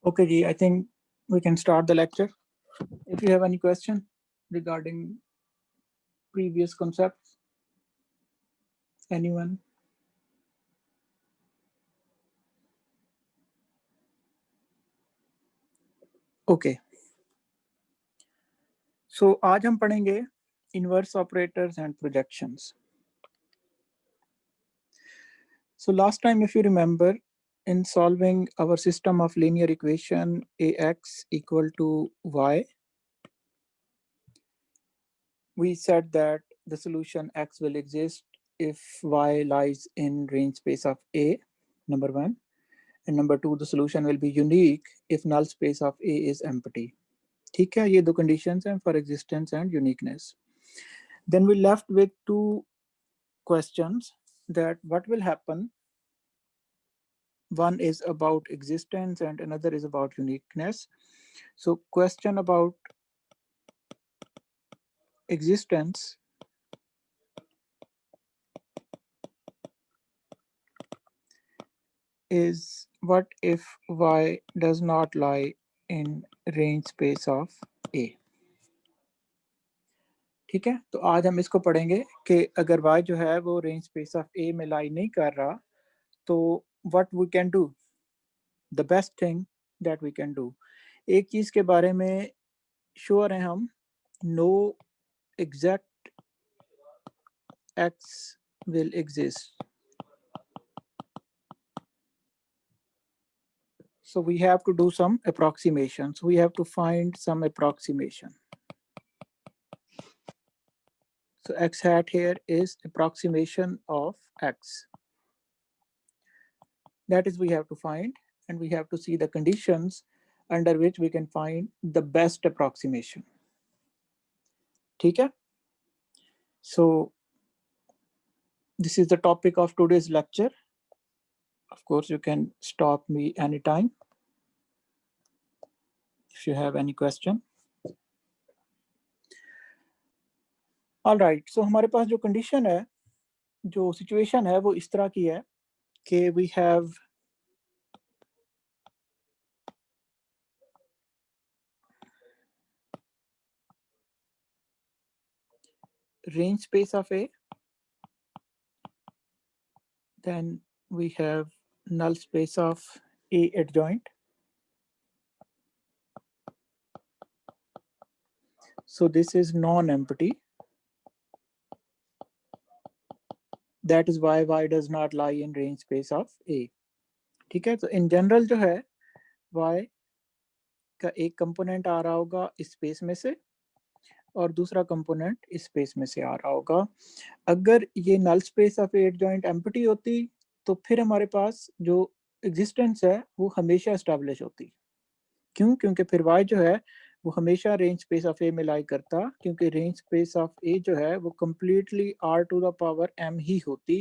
Okay, Ji, I think we can start the lecture. If you have any question regarding previous concepts, anyone? Okay. So आज हम पढ़ेंगे inverse operators and projections. So last time, if you remember, in solving our system of linear equation ax equal to y, we said that the solution x will exist if y lies in range space of A, number one. And number two, the solution will be unique if null space of A is empty. ठीक है, ये दो conditions हैं for existence and uniqueness. Then we left with two questions that what will happen. One is about existence and another is about uniqueness. So question about existence is what if y does not lie in range space of A. ठीक है, तो आज हम इसको पढ़ेंगे कि अगर y जो है वो रेंज स्पेस ऑफ A में लाई नहीं कर रहा तो what we can do, the best thing that we can do. एक चीज के बारे में श्योर हैं हम, no exact x will exist. So we have to do some approximations. We have to find some approximation. So x hat here is approximation of x. That is we have to find, and we have to see the conditions under which we can find the best approximation. ठीक है? So this is the topic of today's lecture. Of course, you can stop me anytime if you have any question. All right. So हमारे पास जो condition है, जो situation है, वो इस तरह की है कि we have range space of A, then we have null space of A adjoint. So this is non-empty. That is why y does not lie in range space of A. ठीक है, तो in general जो है y का एक component आ रहा होगा इस स्पेस में से और दूसरा कंपोनेंट इस स्पेस में से आ रहा होगा. अगर ये null space of adjoint empty होती तो फिर हमारे पास जो एग्जिस्टेंस है वो हमेशा एस्टैब्लिश होती. क्यों? क्योंकि फिर y जो है वो हमेशा रेंज स्पेस ऑफ ए में लाई करता, क्योंकि रेंज स्पेस ऑफ ए जो है वो completely r to the power m ही होती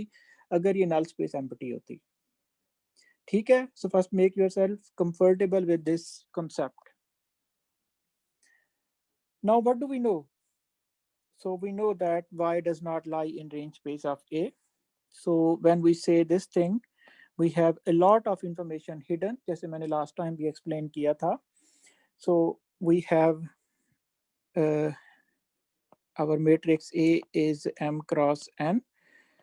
अगर ये नल स्पेस एम्प्टी होती. ठीक है, so first make yourself comfortable with this concept. Now what do we know? So we know that y does not lie in range space of A. So when we say this thing, we have a lot of information hidden, जैसे मैंने last time भी explain किया था. So we have our matrix A is M cross N.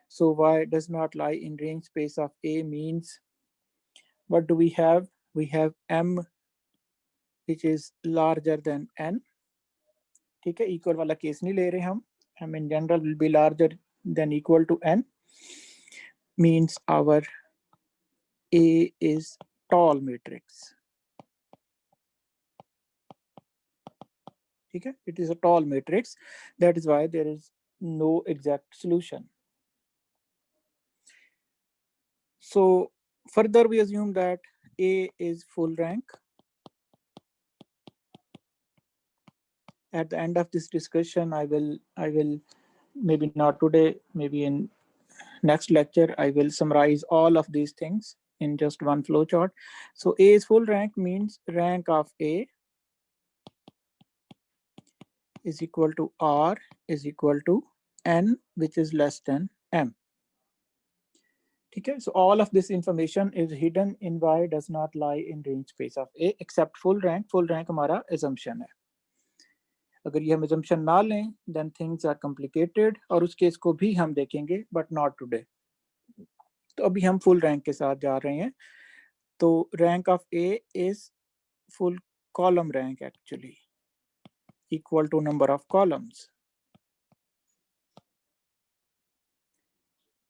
So y does not lie in range space of A means what do we have? We have M which is larger than N. ठीक है, equal वाला case नहीं ले रहे हम. M in general will be larger than equal to N. Means our A is tall matrix. Okay, it is a tall matrix. That is why there is no exact solution. So further we assume that A is full rank. At the end of this discussion, I will maybe not today, maybe in next lecture, I will summarize all of these things in just one flowchart. So A is full rank means rank of A is equal to R is equal to N, which is less than M. ठीक है. So all of this information is hidden in y does not lie in range space of A except full rank. Full rank हमारा assumption है. अगर ये हम assumption ना लें then things are complicated और उस केस को भी हम देखेंगे but not today. तो अभी हम full rank के साथ जा रहे हैं. तो rank of A is full column rank actually equal to number of columns.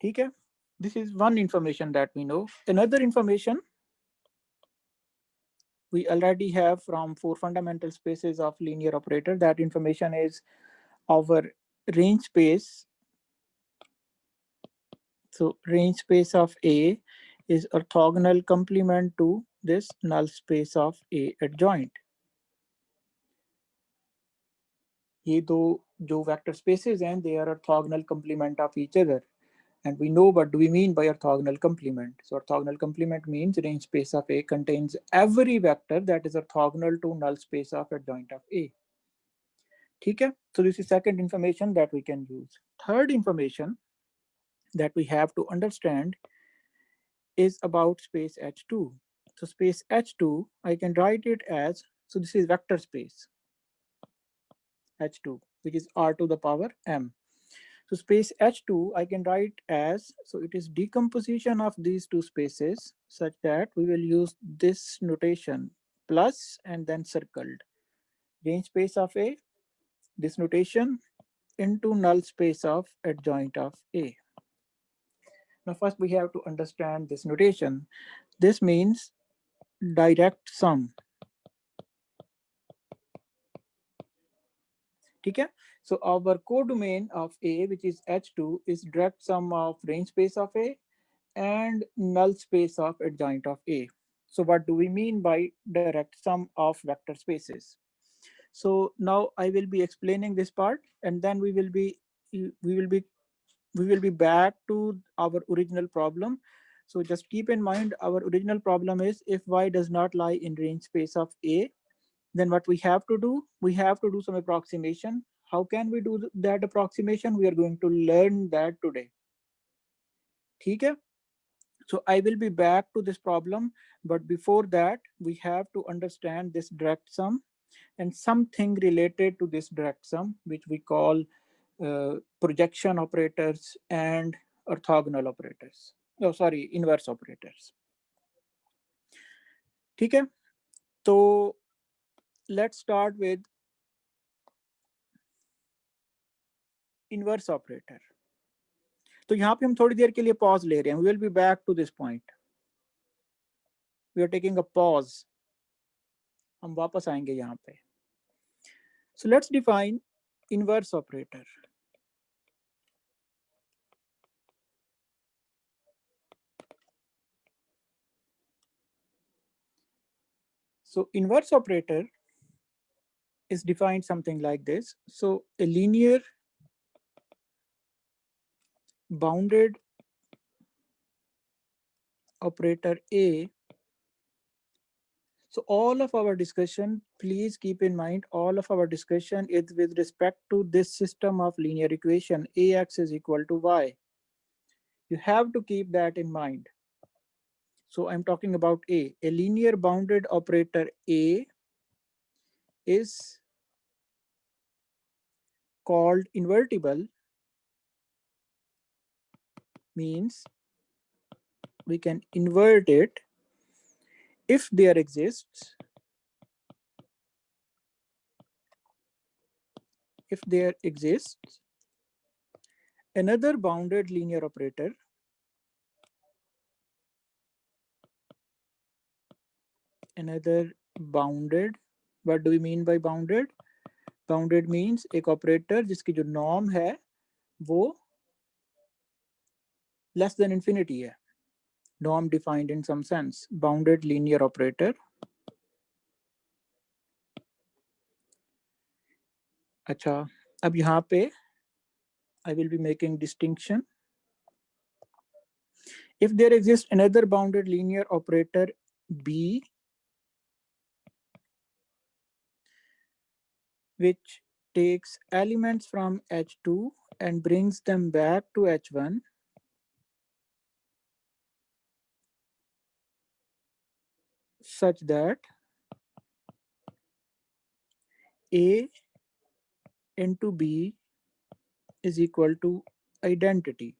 ठीक है. This is one information that we know. Another information we already have from 4 fundamental spaces of linear operator. That information is our range space. So range space of A is orthogonal complement to this null space of A adjoint. ये दो जो vector spaces हैं, they are orthogonal complement of each other. And we know what do we mean by orthogonal complement. So orthogonal complement means range space of A contains every vector that is orthogonal to null space of adjoint of A. ठीक है. So this is second information that we can use. Third information that we have to understand is about space H2. So space H2, I can write it as, so this is vector space H2, which is R to the power M. So space H2, I can write as, so it is decomposition of these two spaces such that we will use this notation plus and then circled. Range space of A, this notation into null space of adjoint of A. Now first we have to understand this notation. This means direct sum. Okay, so our codomain of A, which is H2, is direct sum of range space of A and null space of adjoint of A. So what do we mean by direct sum of vector spaces? So now I will be explaining this part, and then we will be back to our original problem. So just keep in mind our original problem is if y does not lie in range space of A, then what we have to do? We have to do some approximation. How can we do that approximation? We are going to learn that today. ठीक है? So I will be back to this problem, but before that, we have to understand this direct sum and something related to this direct sum, which we call projection operators and orthogonal operators. Oh, sorry, inverse operators. ठीक है? तो let's start with inverse operator. तो यहाँ पे हम थोड़ी देर के लिए पॉज ले रहे हैं. We will be back to this point. We are taking a pause. हम वापस आएंगे यहाँ पे. So let's define inverse operator. So inverse operator is defined something like this. So a linear bounded operator A. So all of our discussion, please keep in mind, all of our discussion is with respect to this system of linear equation Ax is equal to y. You have to keep that in mind. So I'm talking about A. A linear bounded operator A is called invertible, means we can invert it if there exists another bounded linear operator what do we mean by bounded? Bounded means एक operator जिसकी जो norm है वो less than infinity है. Norm defined in some sense. Bounded linear operator. अच्छा, अब यहाँ पे I will be making distinction. If there exists another bounded linear operator B, which takes elements from H2 and brings them back to H1, such that A into B is equal to identity.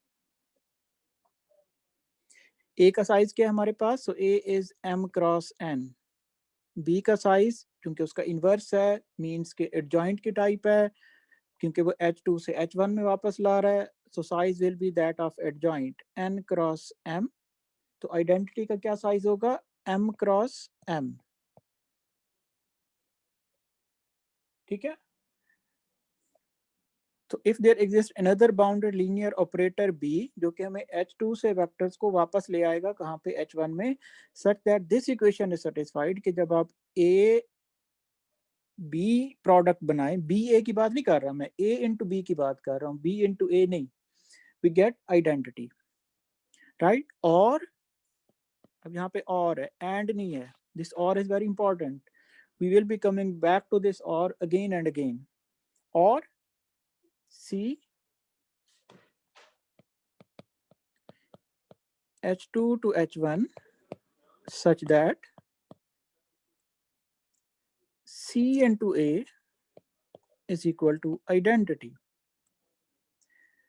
A का size क्या है हमारे पास? So A is M cross N. B का size क्योंकि उसका inverse है, means के adjoint की टाइप है, क्योंकि वो H2 से H1 में वापस ला रहा है, so size will be that of adjoint N cross M. तो आइडेंटिटी का क्या साइज होगा? M cross M. ठीक है। तो if there exist another bounded linear operator B जो कि हमें H2 से वेक्टर्स को वापस ले आएगा कहाँ पे? H1 में, such that this equation is satisfied कि जब आप A B प्रोडक्ट बनाएं, B A की बात नहीं कर रहा मैं, A इंटू B की बात कर रहा हूँ, B इंटू A नहीं, वी गेट आइडेंटिटी, राइट। और अब यहाँ पे और है, एंड नहीं है, दिस और is very important, we will be coming back to this और अगेन एंड अगेन। और C H2 to H1 such that C into A is equal to identity.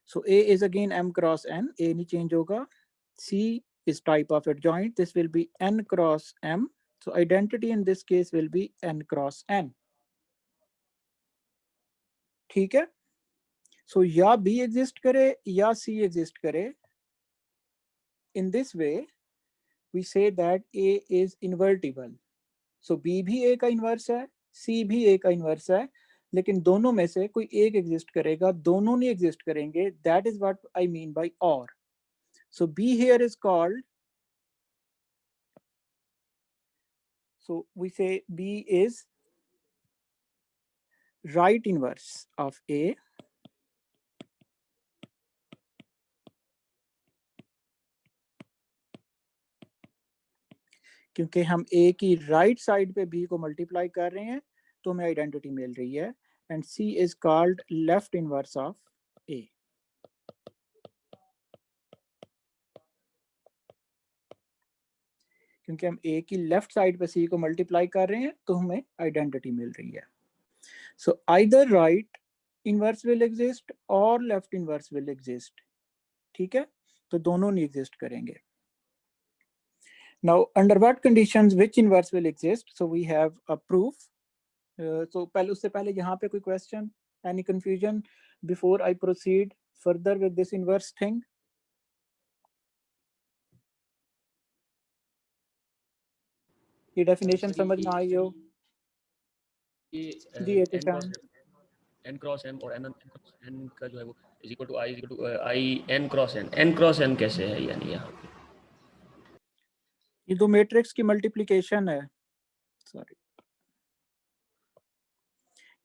So A is again M cross N, A नहीं change होगा, C is type of adjoint, this will be N cross M, so identity in this case will be N cross N. ठीक है। So या B exist करे या C exist करे, in this way we say that A is invertible. So B भी A का inverse है, C भी A का इन्वर्स है, लेकिन दोनों में से कोई एक एग्जिस्ट करेगा, दोनों नहीं एग्जिस्ट करेंगे, that is what I mean by और. So B here is called, so we say B is right inverse of A क्योंकि हम A की राइट साइड पे B को मल्टीप्लाई कर रहे हैं तो हमें आइडेंटिटी मिल रही है, and C is called left inverse of A. क्योंकि हम A की लेफ्ट साइड पे C को मल्टीप्लाई कर रहे हैं तो हमें आइडेंटिटी मिल रही है. So either right inverse will exist और लेफ्ट इनवर्स विल एग्जिस्ट. ठीक है, तो दोनों नहीं एग्जिस्ट करेंगे. Now under what conditions which inverse will exist? So we have a proof. So पहले उससे पहले यहाँ पे कोई question, any confusion before I proceed further with this inverse thing? ये डेफिनेशन समझ में आई हो? जी एहतिशाम. n क्रॉस m और n का जो है वो is equal to i n cross n कैसे है यानी यहाँ पे ये दो मैट्रिक्स की मल्टीप्लिकेशन है, सॉरी,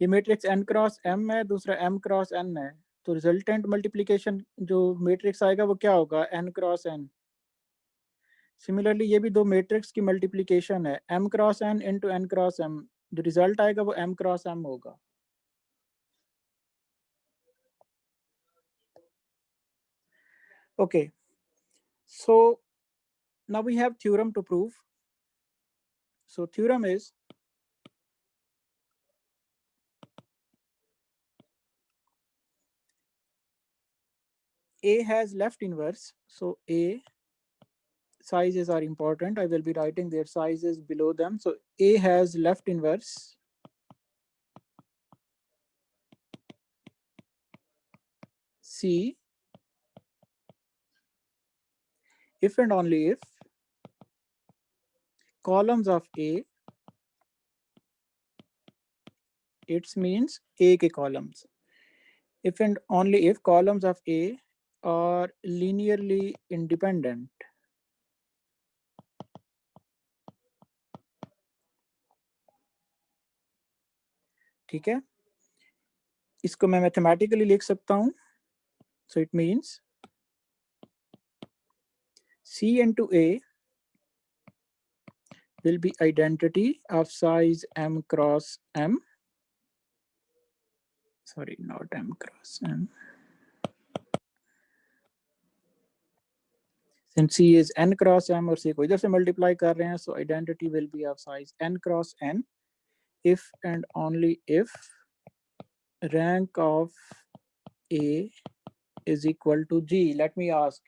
ये मैट्रिक्स n क्रॉस m है, दूसरा m क्रॉस n है, तो रिजल्टेंट मल्टीप्लिकेशन जो मैट्रिक्स आएगा वो क्या होगा? n cross n. सिमिलरली ये भी दो मैट्रिक्स की मल्टीप्लिकेशन है, m cross n into n cross m, जो रिजल्ट आएगा वो m क्रॉस m होगा. Okay, so now we have theorem to prove. So theorem is A has left inverse, so A sizes are important, I will be writing their sizes below them. So A has left inverse C if and only if columns of A, it means A के columns, if and only if columns of A are linearly independent. ठीक है, इसको मैं mathematically लिख सकता हूँ. So it means C into A will be identity of size m cross m, sorry, not m cross m, Since C is n cross m और C को इधर से मल्टीप्लाई कर रहे हैं, so identity will be of size n cross n if and only if rank of A is equal to G. Let me ask,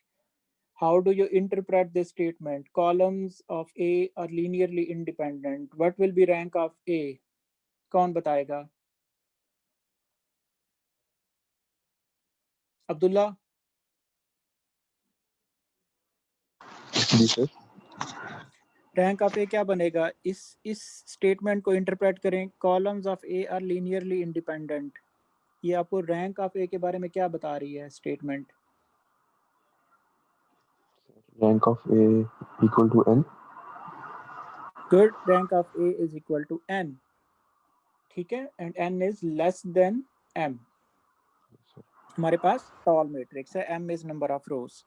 how do you interpret this statement? Columns of A are linearly independent. What will be rank of A? कौन बताएगा? अब्दुल्ला? जी sir. Rank of ए क्या बनेगा? इस statement को interpret करें, columns of A are linearly independent. ये आपको rank of ए के बारे में क्या बता रही है statement? Rank of A equal to n। Good, rank of A is equal to n, ठीक है, and n is less than m। हमारे पास टॉल मैट्रिक्स है, m is number of rows.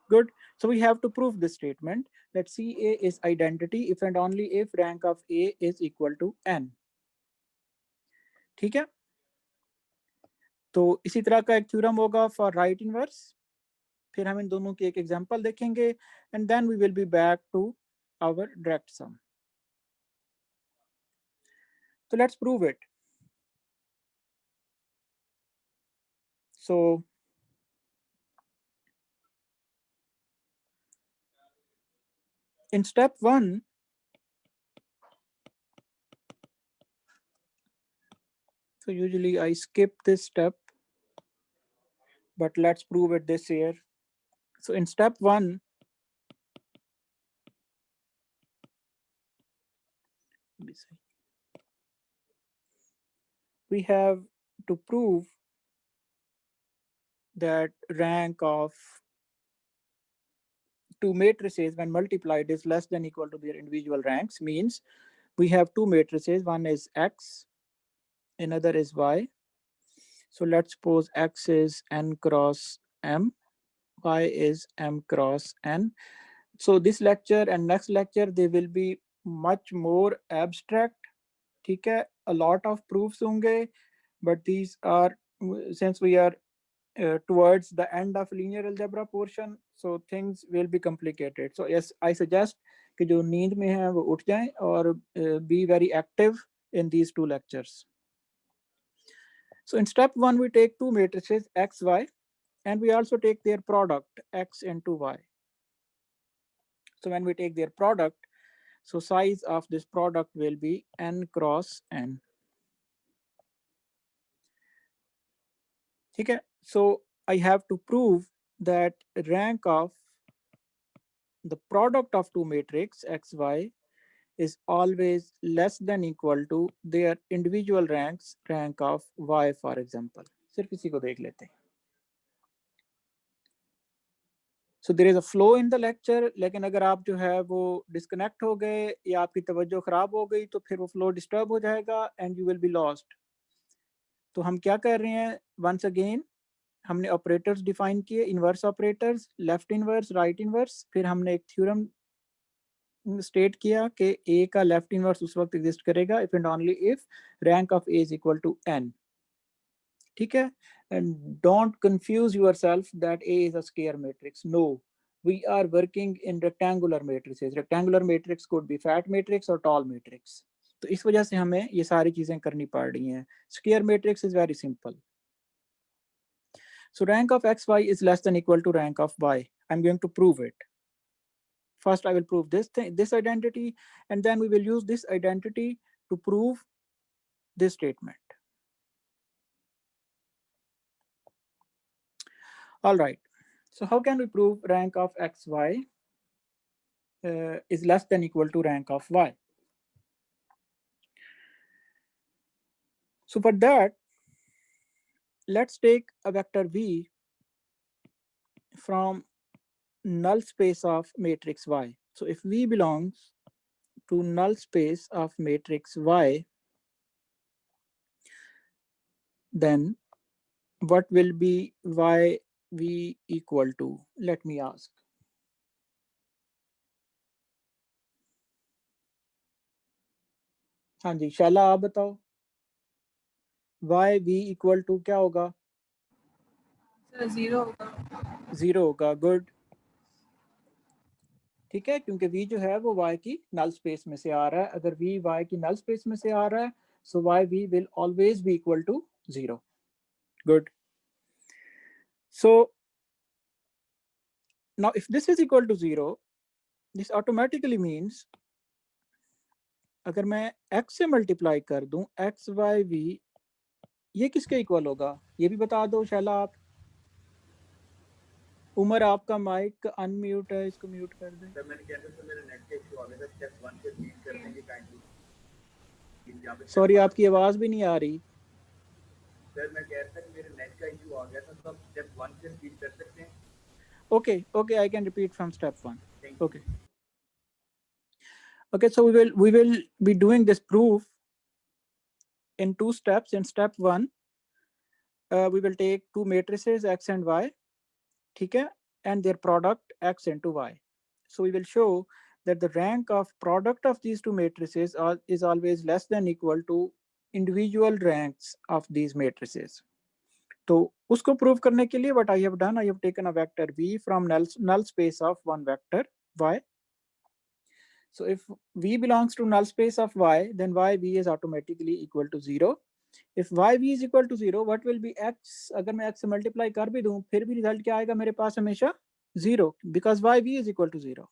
Good. So we have to prove this statement that CA is identity if and only if rank of A is equal to n. ठीक है, तो इसी तरह का एक थ्योरम होगा for right inverse. फिर हम इन दोनों की एक एग्जांपल देखेंगे and then we will be back to our direct sum. So let's prove it. So in step 1, so usually I skip this step, but let's prove it this year. So in step 1, we have to prove that rank of two matrices when multiplied is less than equal to their individual ranks. Means we have two matrices, one is X, another is Y. So let's suppose X is n cross m, Y is m cross n. So this lecture and next lecture, they will be much more abstract. ठीक है, a lot of proofs होंगे, but these are, since we are towards the end of linear algebra portion, so things will be complicated. So yes, I suggest कि जो नींद में हैं वो उठ जाएं और be very active in these two lectures. So in step 1, we take two matrices x, y, and we also take their product x into y. So when we take their product, so size of this product will be n cross n. Okay, so I have to prove that rank of the product of two matrix x, y is always less than equal to their individual ranks, rank of y for example. सिर्फ इसी को देख लेते हैं. So there is a flow in the lecture, लेकिन अगर आप जो है वो डिस्कनेक्ट हो गए या आपकी तवज्जो खराब हो गई तो फिर वो फ्लो डिस्टर्ब हो जाएगा and you will be lost. तो हम क्या कर रहे हैं, वंस अगेन हमने ऑपरेटर्स डिफाइन किए, inverse operators, left inverse, right inverse. फिर हमने एक थ्योरम स्टेट किया कि ए का लेफ्ट इनवर्स उस वक्त एग्जिस्ट करेगा if and only if rank of A is equal to n. ठीक है, and don't confuse yourself that A is a square matrix. No, we are working in rectangular matrices. Rectangular matrix could be fat matrix or tall matrix. तो इस वजह से हमें ये सारी चीजें करनी पड़ रही हैं. Square matrix is very simple. So rank of xy is less than equal to rank of y. I'm going to prove it. First I will prove this thing, this identity, and then we will use this identity to prove this statement. All right, so how can we prove rank of xy is less than equal to rank of y? So for that, let's take a vector v from null space of matrix y. So if v belongs to null space of matrix y, then what will be y v equal to? Let me ask. हाँ जी, शाला आप बताओ, why we equal to क्या होगा? Zero होगा. Zero होगा. Good. ठीक है, क्योंकि v जो है वो y की नल स्पेस में से आ रहा है। अगर v y की नल स्पेस में से आ रहा है, so yv will always be equal to 0. Good. So now if this is equal to 0, this automatically means अगर मैं x से मल्टीप्लाई कर दूं x y v, ये किसके इक्वल होगा, ये भी बता दो शैला आप। उमर आपका माइक अनम्यूट है, इसको म्यूट कर दें। सर मैंने कहता था मेरे नेट का इशू आ गया था, स्टेप 1 से रीड करने की काइंडली। सॉरी आपकी आवाज भी नहीं आ रही। सर मैं कह रहा था कि मेरे नेट का इशू आ गया था, तो आप स्टेप 1 से रीड कर सकते हैं। Okay, I can repeat from step 1. Okay, so we will be doing this proof in 2 steps. In step 1, we will take 2 matrices x and y, ठीक है, and their product x into y. So we will show that the rank of product of these 2 matrices is always less than equal to individual ranks of these matrices. तो उसको prove करने के लिए what I have done, I have taken a vector v from null space of one vector y. So if v belongs to null space of y, then yv is automatically equal to 0. If yv is equal to 0, what will be x? अगर मैं x से multiply कर भी दूं फिर भी result क्या आएगा मेरे पास हमेशा 0, because yv is equal to 0.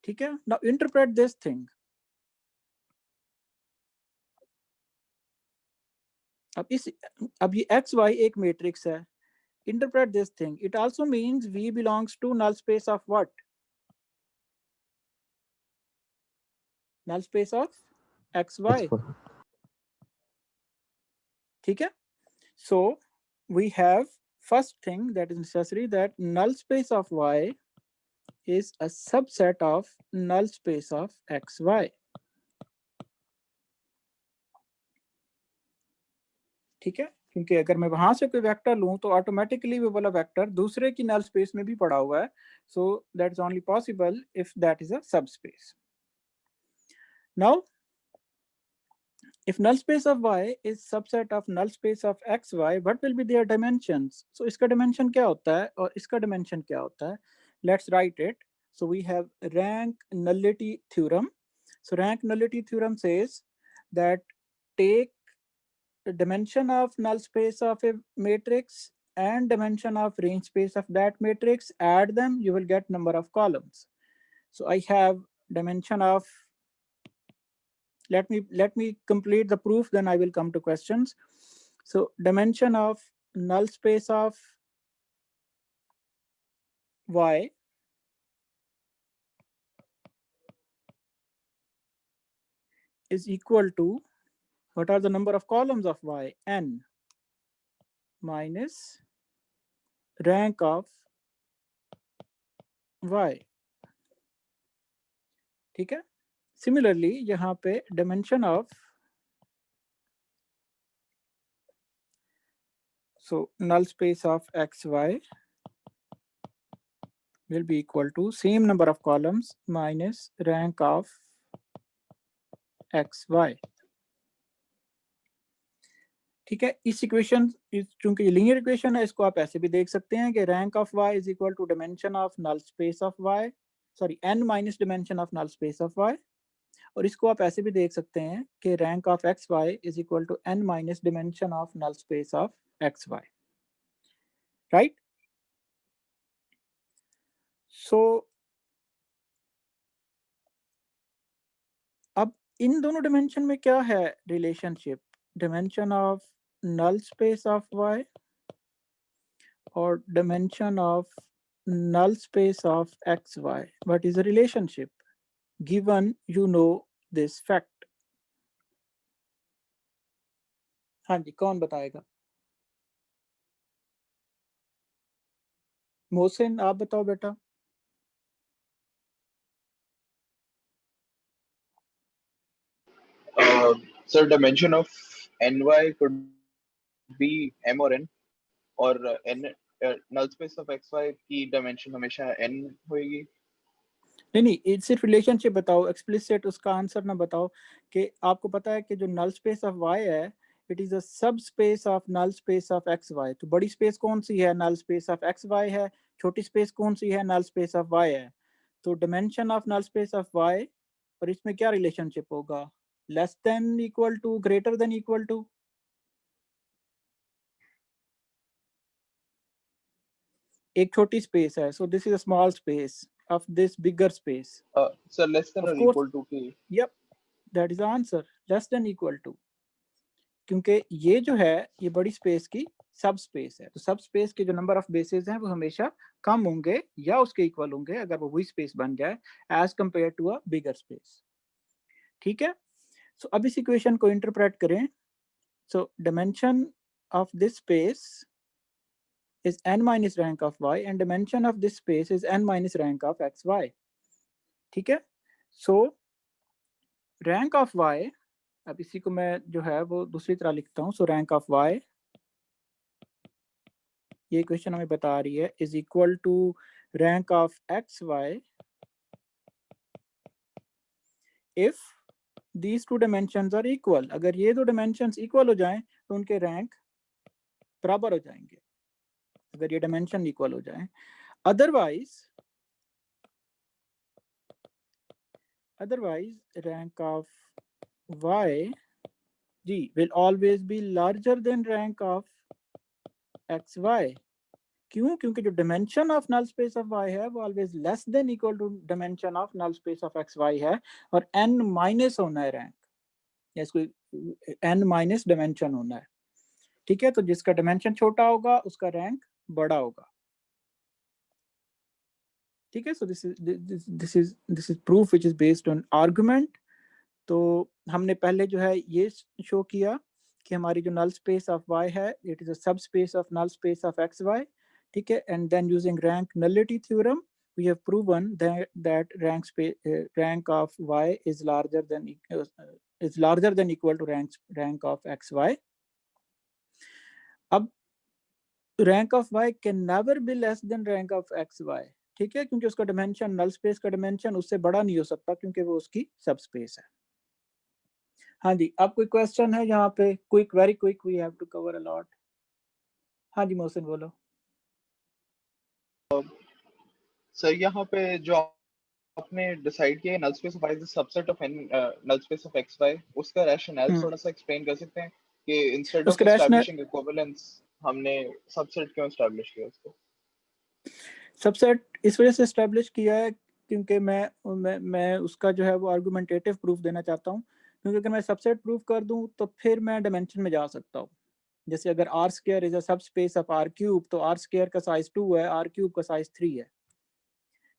ठीक है, now interpret this thing. अब ये x y एक मैट्रिक्स है. Interpret this thing. It also means v belongs to null space of what? Null space of xy. ठीक है, so we have first thing that is necessary, that null space of y is a subset of null space of xy. ठीक है, क्योंकि अगर मैं वहां से कोई वेक्टर लूं तो ऑटोमेटिकली वो वाला वेक्टर दूसरे की नल स्पेस में भी पड़ा हुआ है, so that's only possible if that is a subspace. Now if null space of y is subset of null space of xy, what will be their dimensions? So इसका dimension क्या होता है और इसका dimension क्या होता है? Let's write it. So we have rank nullity theorem. So rank nullity theorem says that take the dimension of null space of a matrix and dimension of range space of that matrix, add them, you will get number of columns. So I have dimension of, let me complete the proof, then I will come to questions. So dimension of null space of y is equal to, what are the number of columns of y? N minus rank of y. ठीक है, similarly यहाँ पे dimension of, so null space of xy will be equal to same number of columns minus rank of xy. ठीक है, इस equation, चूंकि linear equation है, इसको आप ऐसे भी देख सकते हैं कि rank of y is equal to dimension of null space of y, sorry n minus dimension of null space of y, और इसको आप ऐसे भी देख सकते हैं कि rank of xy is equal to n minus dimension of null space of xy, right? So अब इन दोनों डिमेंशन में क्या है relationship? Dimension of null space of y or dimension of null space of xy. What is the relationship given you know this fact? हाँ जी, कौन बताएगा? मोहसिन आप बताओ बेटा। Sir, dimension of ny could be m or n, और n null space of xy की dimension हमेशा n होगी। नहीं, सिर्फ रिलेशनशिप बताओ, एक्सप्लिसिट उसका आंसर ना बताओ कि आपको पता है कि जो नल स्पेस ऑफ y है it is a subspace of null space of xy। तो बड़ी स्पेस कौन सी है? नल स्पेस ऑफ xy है। छोटी स्पेस कौन सी है? नल स्पेस ऑफ y है। तो dimension of null space of y और इसमें क्या रिलेशनशिप होगा, less than equal to, greater than equal to. एक छोटी स्पेस है, so this is a small space of this bigger space. Sir, less than Of or course, equal to k. yep, that is the answer, less than equal to। क्योंकि ये जो है ये बड़ी space की सब स्पेस है, तो सब स्पेस के जो नंबर ऑफ बेसेस हैं वो हमेशा कम होंगे या उसके इक्वल होंगे अगर वो वही स्पेस बन जाए as compare to a bigger space. ठीक है, सो अब इस इक्वेशन को इंटरप्रेट करें। So dimension of this space is n minus rank of y and dimension of this space is n minus rank of xy। ठीक है, सो rank of y, अब इसी को मैं जो है वो दूसरी तरह लिखता हूँ। सो रैंक ऑफ y, ये क्वेश्चन हमें बता रही है, is equal to rank of X Y if these two dimensions are equal. अगर ये दो डिमेंशंस इक्वल हो जाएं तो उनके रैंक बराबर हो जाएंगे, अगर ये डिमेंशन इक्वल हो जाएं। अदरवाइज रैंक ऑफ y जी will always be larger than rank of xy। क्यों? क्योंकि जो dimension of null space of y है वो always less than equal to dimension of null space of xy है, और n माइनस होना है रैंक, या इसको n माइनस डिमेंशन होना है। ठीक है, तो जिसका डिमेंशन छोटा होगा उसका रैंक बड़ा होगा। ठीक है, so this is proof which is based on argument. तो हमने पहले जो है ये शो किया कि हमारी जो नल स्पेस ऑफ y है it is a subspace of null space of xy। ठीक है, and then using rank nullity theorem we have proven that rank of y is larger than equal to rank of xy। अब rank of y can never be less than rank of xy। ठीक है, क्योंकि उसका dimension, null space का dimension उससे बड़ा नहीं हो सकता क्योंकि वो उसकी सब स्पेस है। हाँ जी, अब कोई क्वेश्चन है यहाँ पे? Quick, very quick, we have to cover a lot. हाँ जी मोहसिन बोलो। सर यहाँ पे जो आपने डिसाइड किया null space of I is subset of an null space of X Y, उसका रैशनल थोड़ा सा एक्सप्लेन कर सकते हैं कि इंस्टेड ऑफ उसका रैशनल, एस्टैब्लिशिंग इक्विवेलेंस हमने सबसेट क्यों एस्टैब्लिश किया उसको? सबसेट इस वजह से एस्टैब्लिश किया है क्योंकि मैं उसका जो है वो आर्गुमेंटेटिव प्रूफ देना चाहता हूँ। क्योंकि अगर मैं सबसेट प्रूफ कर दूं तो फिर मैं डायमेंशन में जा सकता हूँ। जैसे अगर are square is a subspace of are cube, तो आर स्क्वायर का साइज 2 है, आर क्यूब का साइज 3 है।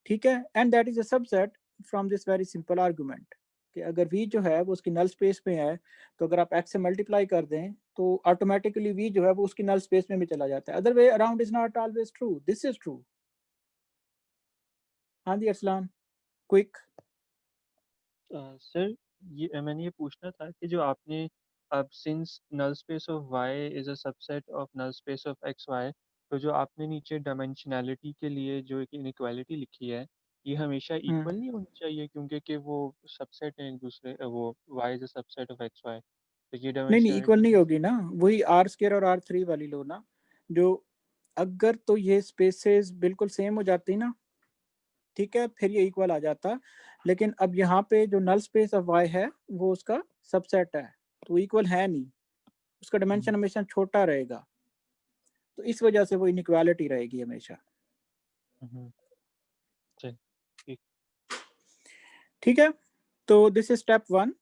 ठीक है, and that is a subset from this very simple argument कि अगर v जो है वो उसकी नल स्पेस में है, तो अगर आप x से मल्टीप्लाई कर दें तो ऑटोमेटिकली v जो है वो उसकी नल स्पेस में भी चला जाता है। Other way around is not always true, this is true. हाँ जी अरसलान, क्विक। सर ये मैंने ये पूछना था कि जो आपने अब since null space of Y is a subset of null space of X Y, तो जो आपने नीचे डायमेंशनैलिटी के लिए जो एक इनइक्वालिटी लिखी है, ये हमेशा इक्वल नहीं होनी चाहिए क्योंकि कि वो सबसेट है एक दूसरे, वो Y is a subset of X Y, तो ये नहीं इक्वल नहीं डायमेंशनैलिटी। होगी ना, वही आर स्क्वायर और आर थ्री वाली लो ना। जो अगर तो ये स्पेसेस बिल्कुल सेम हो जाती ना, ठीक है, फिर ये इक्वल आ जाता। लेकिन अब यहाँ पे जो नल स्पेस ऑफ वाई है वो उसका सबसेट है, तो इक्वल है नहीं, उसका डिमेंशन हमेशा छोटा रहेगा, तो इस वजह से वो इनइक्वालिटी रहेगी हमेशा। ठीक। ठीक है, तो this is step 1।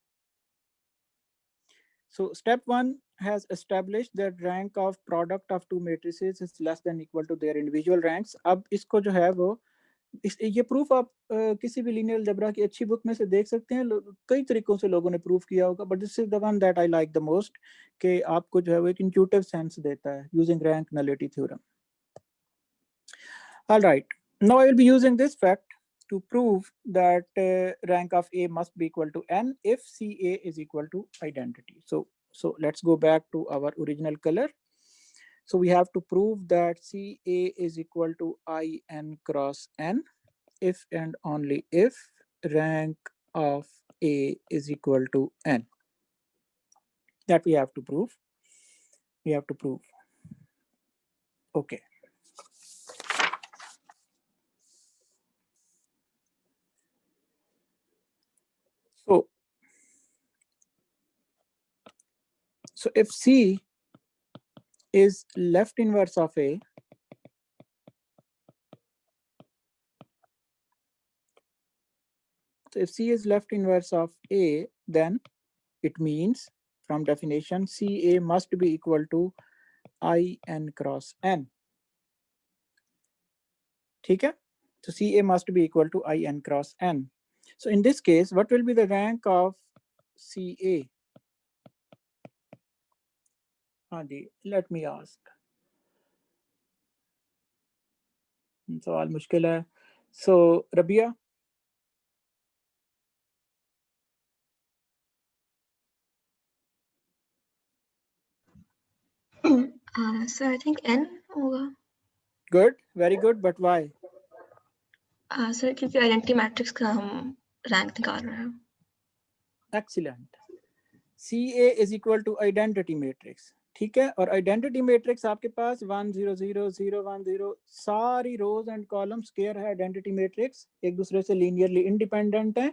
So step 1 has established that rank of product of two matrices is less than equal to their individual ranks। अब इसको जो है वो ये प्रूफ आप किसी भी लीनियर अलजेब्रा की अच्छी बुक में से देख सकते हैं। कई तरीकों से लोगों ने प्रूफ किया होगा, but this is the one that I like the most, कि आपको जो है वो एक इंट्यूटिव सेंस देता है using rank nullity theorem. Alright, now I will be using this fact to prove that rank of A must be equal to n if CA is equal to identity. So let's go back to our original color. So we have to prove that CA is equal to IN cross n if and only if rank of A is equal to n. That we have to prove. Okay. So if C is left inverse of A, so if C is left inverse of A, then it means from definition CA must be equal to IN cross N. ठीक है? So CA must be equal to IN cross N. So in this case, what will be the rank of CA? हाँ जी, let me ask. सवाल मुश्किल है. So Rabia? So I think N होगा. Good, very good, but why? Sir क्योंकि identity matrix का हम rank निकाल रहे हैं. Excellent. CA is equal to identity matrix. ठीक है, और आइडेंटिटी मैट्रिक्स आपके पास 1 0 0 0 1 0 सारी रोज एंड कॉलम स्क्वायर है. आइडेंटिटी मैट्रिक्स एक दूसरे से लीनियरली इंडिपेंडेंट है,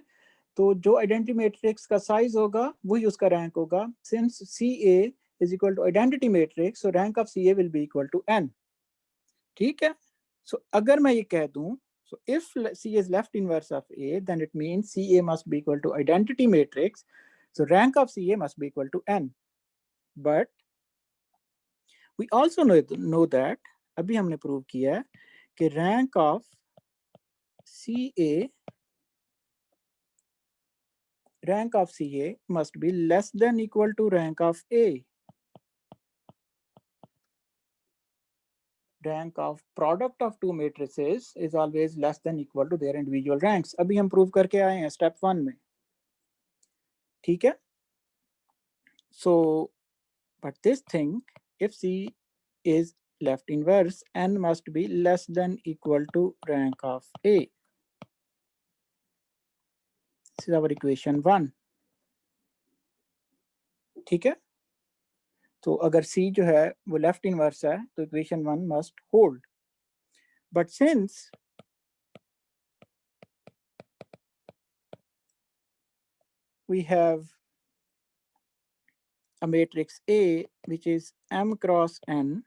तो जो आइडेंटिटी मैट्रिक्स का साइज होगा वही उसका रैंक होगा. Since CA is equal to identity matrix, so rank of CA will be equal to N. ठीक है, so अगर मैं ये कह दूं, so if C is left inverse of A, then it means CA must be equal to identity matrix, so rank of CA must be equal to N. But we also know that अभी हमने prove किया है कि rank of CA must be less than equal to rank of A. Rank of product of two matrices is always less than equal to their individual ranks. अभी हम prove करके आए हैं स्टेप 1 में. ठीक है, so but this thing, if C is left inverse, N must be less than equal to rank of A. This is our equation 1. ठीक है, तो अगर C जो है वो left inverse है तो equation 1 must hold. But since we have a matrix A which is M cross N,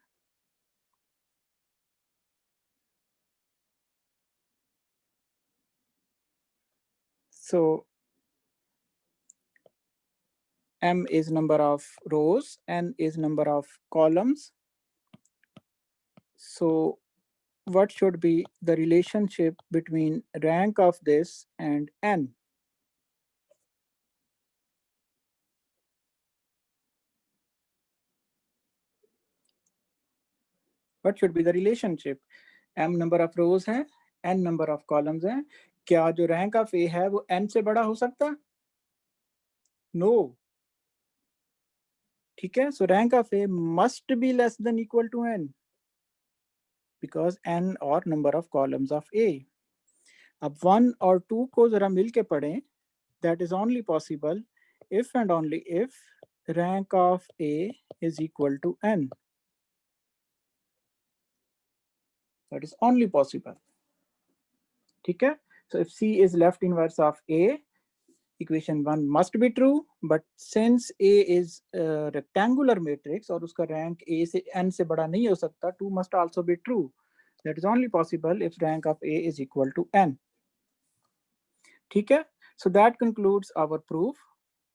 so M is number of rows, N is number of columns. So what should be the relationship between rank of this and N? What should be the relationship? M number of rows है, N number of columns है. क्या जो rank of A है वो N से बड़ा हो सकता? No. ठीक है, so rank of A must be less than equal to N because N or number of columns of A. अब 1 और 2 को जरा मिल के पढ़ें. That is only possible if and only if rank of A is equal to N. That is only possible. ठीक है, so if C is left inverse of A, equation 1 must be true, but since A is a rectangular matrix और उसका rank A से N से बड़ा नहीं हो सकता, 2 must also be true. That is only possible if rank of A is equal to N. ठीक है, so that concludes our proof,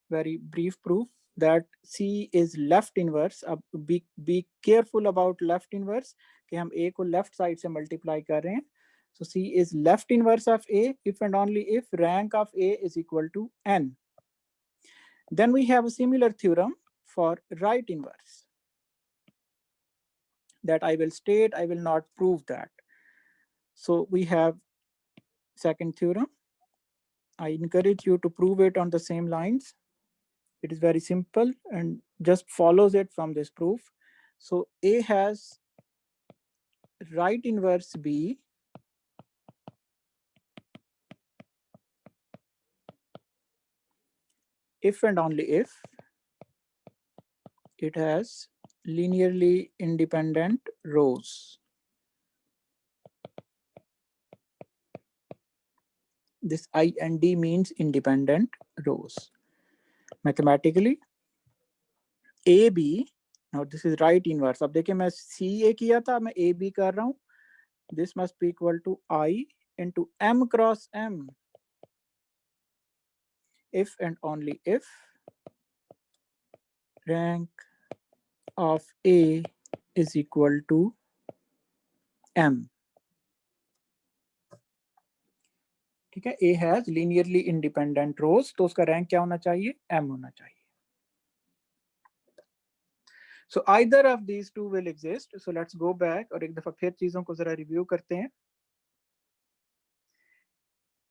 very brief proof that C is left inverse. अब be careful about left inverse कि हम A को left side से multiply कर रहे हैं. So C is left inverse of A if and only if rank of A is equal to N. Then we have a similar theorem for right inverse that I will state, I will not prove that. So we have second theorem. I encourage you to prove it on the same lines. It is very simple and just follows it from this proof. So A has right inverse B if and only if it has linearly independent rows. This IND means independent rows. Mathematically, AB, now this is right inverse. अब देखिए मैं CA किया था, मैं AB कर रहा हूँ. This must be equal to I into M cross M. If and only if rank of A is equal to M. ठीक है, A has linearly independent rows, तो उसका रैंक क्या होना चाहिए? M होना चाहिए. So either of these two will exist. So let's go back और एक दफा फिर चीजों को जरा रिव्यू करते हैं.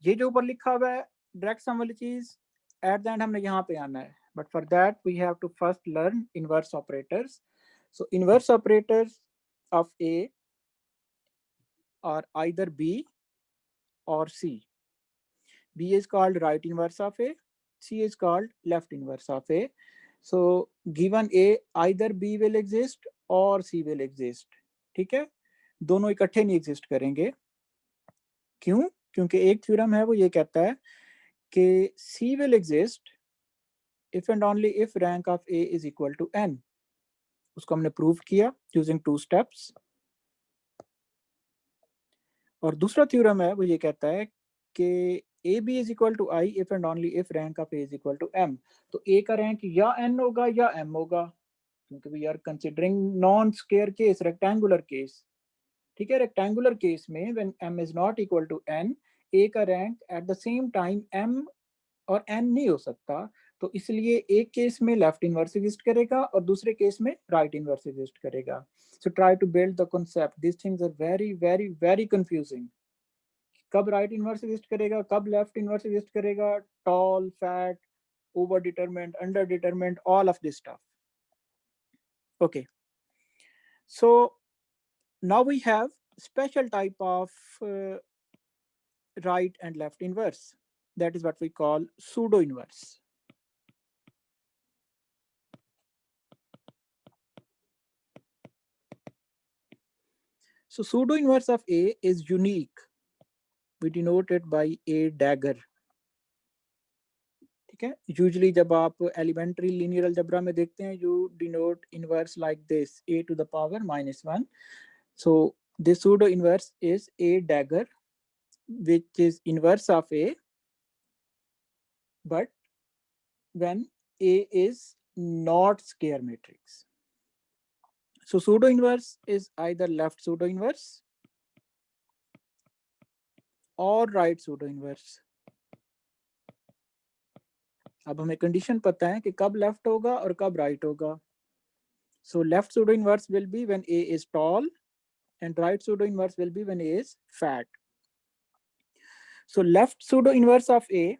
ये जो ऊपर लिखा हुआ है डायरेक्ट सम वाली चीज एट द एंड हमने यहाँ पे आना है, but for that we have to first learn inverse operators. So inverse operators of A are either B or C. B is called right inverse of A, C is called left inverse of A. So given A, either B will exist or C will exist. ठीक है, दोनों इकट्ठे नहीं exist करेंगे. क्यों? क्योंकि एक theorem है वो ये कहता है कि C will exist if and only if rank of A is equal to N. उसको हमने प्रूव किया यूजिंग 2 स्टेप्स. और दूसरा थ्योरम है वो ये कहता है कि AB is equal to I if and only if rank of A is equal to M. तो A का रैंक या N होगा या M होगा, क्योंकि we are considering non-square case, rectangular case. ठीक है, rectangular case में when M is not equal to N, A का rank at the same time M और N नहीं हो सकता. तो इसलिए एक केस में लेफ्ट इनवर्स एग्जिस्ट करेगा और दूसरे केस में राइट इनवर्स एग्जिस्ट करेगा. So try to build the concept. This things are very very very confusing. कब राइट इनवर्स एग्जिस्ट करेगा, कब लेफ्ट इनवर्स एग्जिस्ट करेगा, tall, fat, over determinant, under determinant, all of this stuff. Okay, so now we have special type of right and left inverse. That is what we call pseudo inverse. So pseudo inverse of A is unique. We denote it by A dagger. ठीक है, usually जब आप elementary linear algebra में देखते हैं, you denote inverse like this, A to the power -1. So this pseudo inverse is A dagger, which is inverse of A, but when A is not square matrix. So pseudo inverse is either left pseudo inverse or right pseudo inverse. अब हमें condition पता है कि कब left होगा और कब right होगा. So left pseudo inverse will be when A is tall and right pseudo inverse will be when A is fat. So left pseudo inverse of A.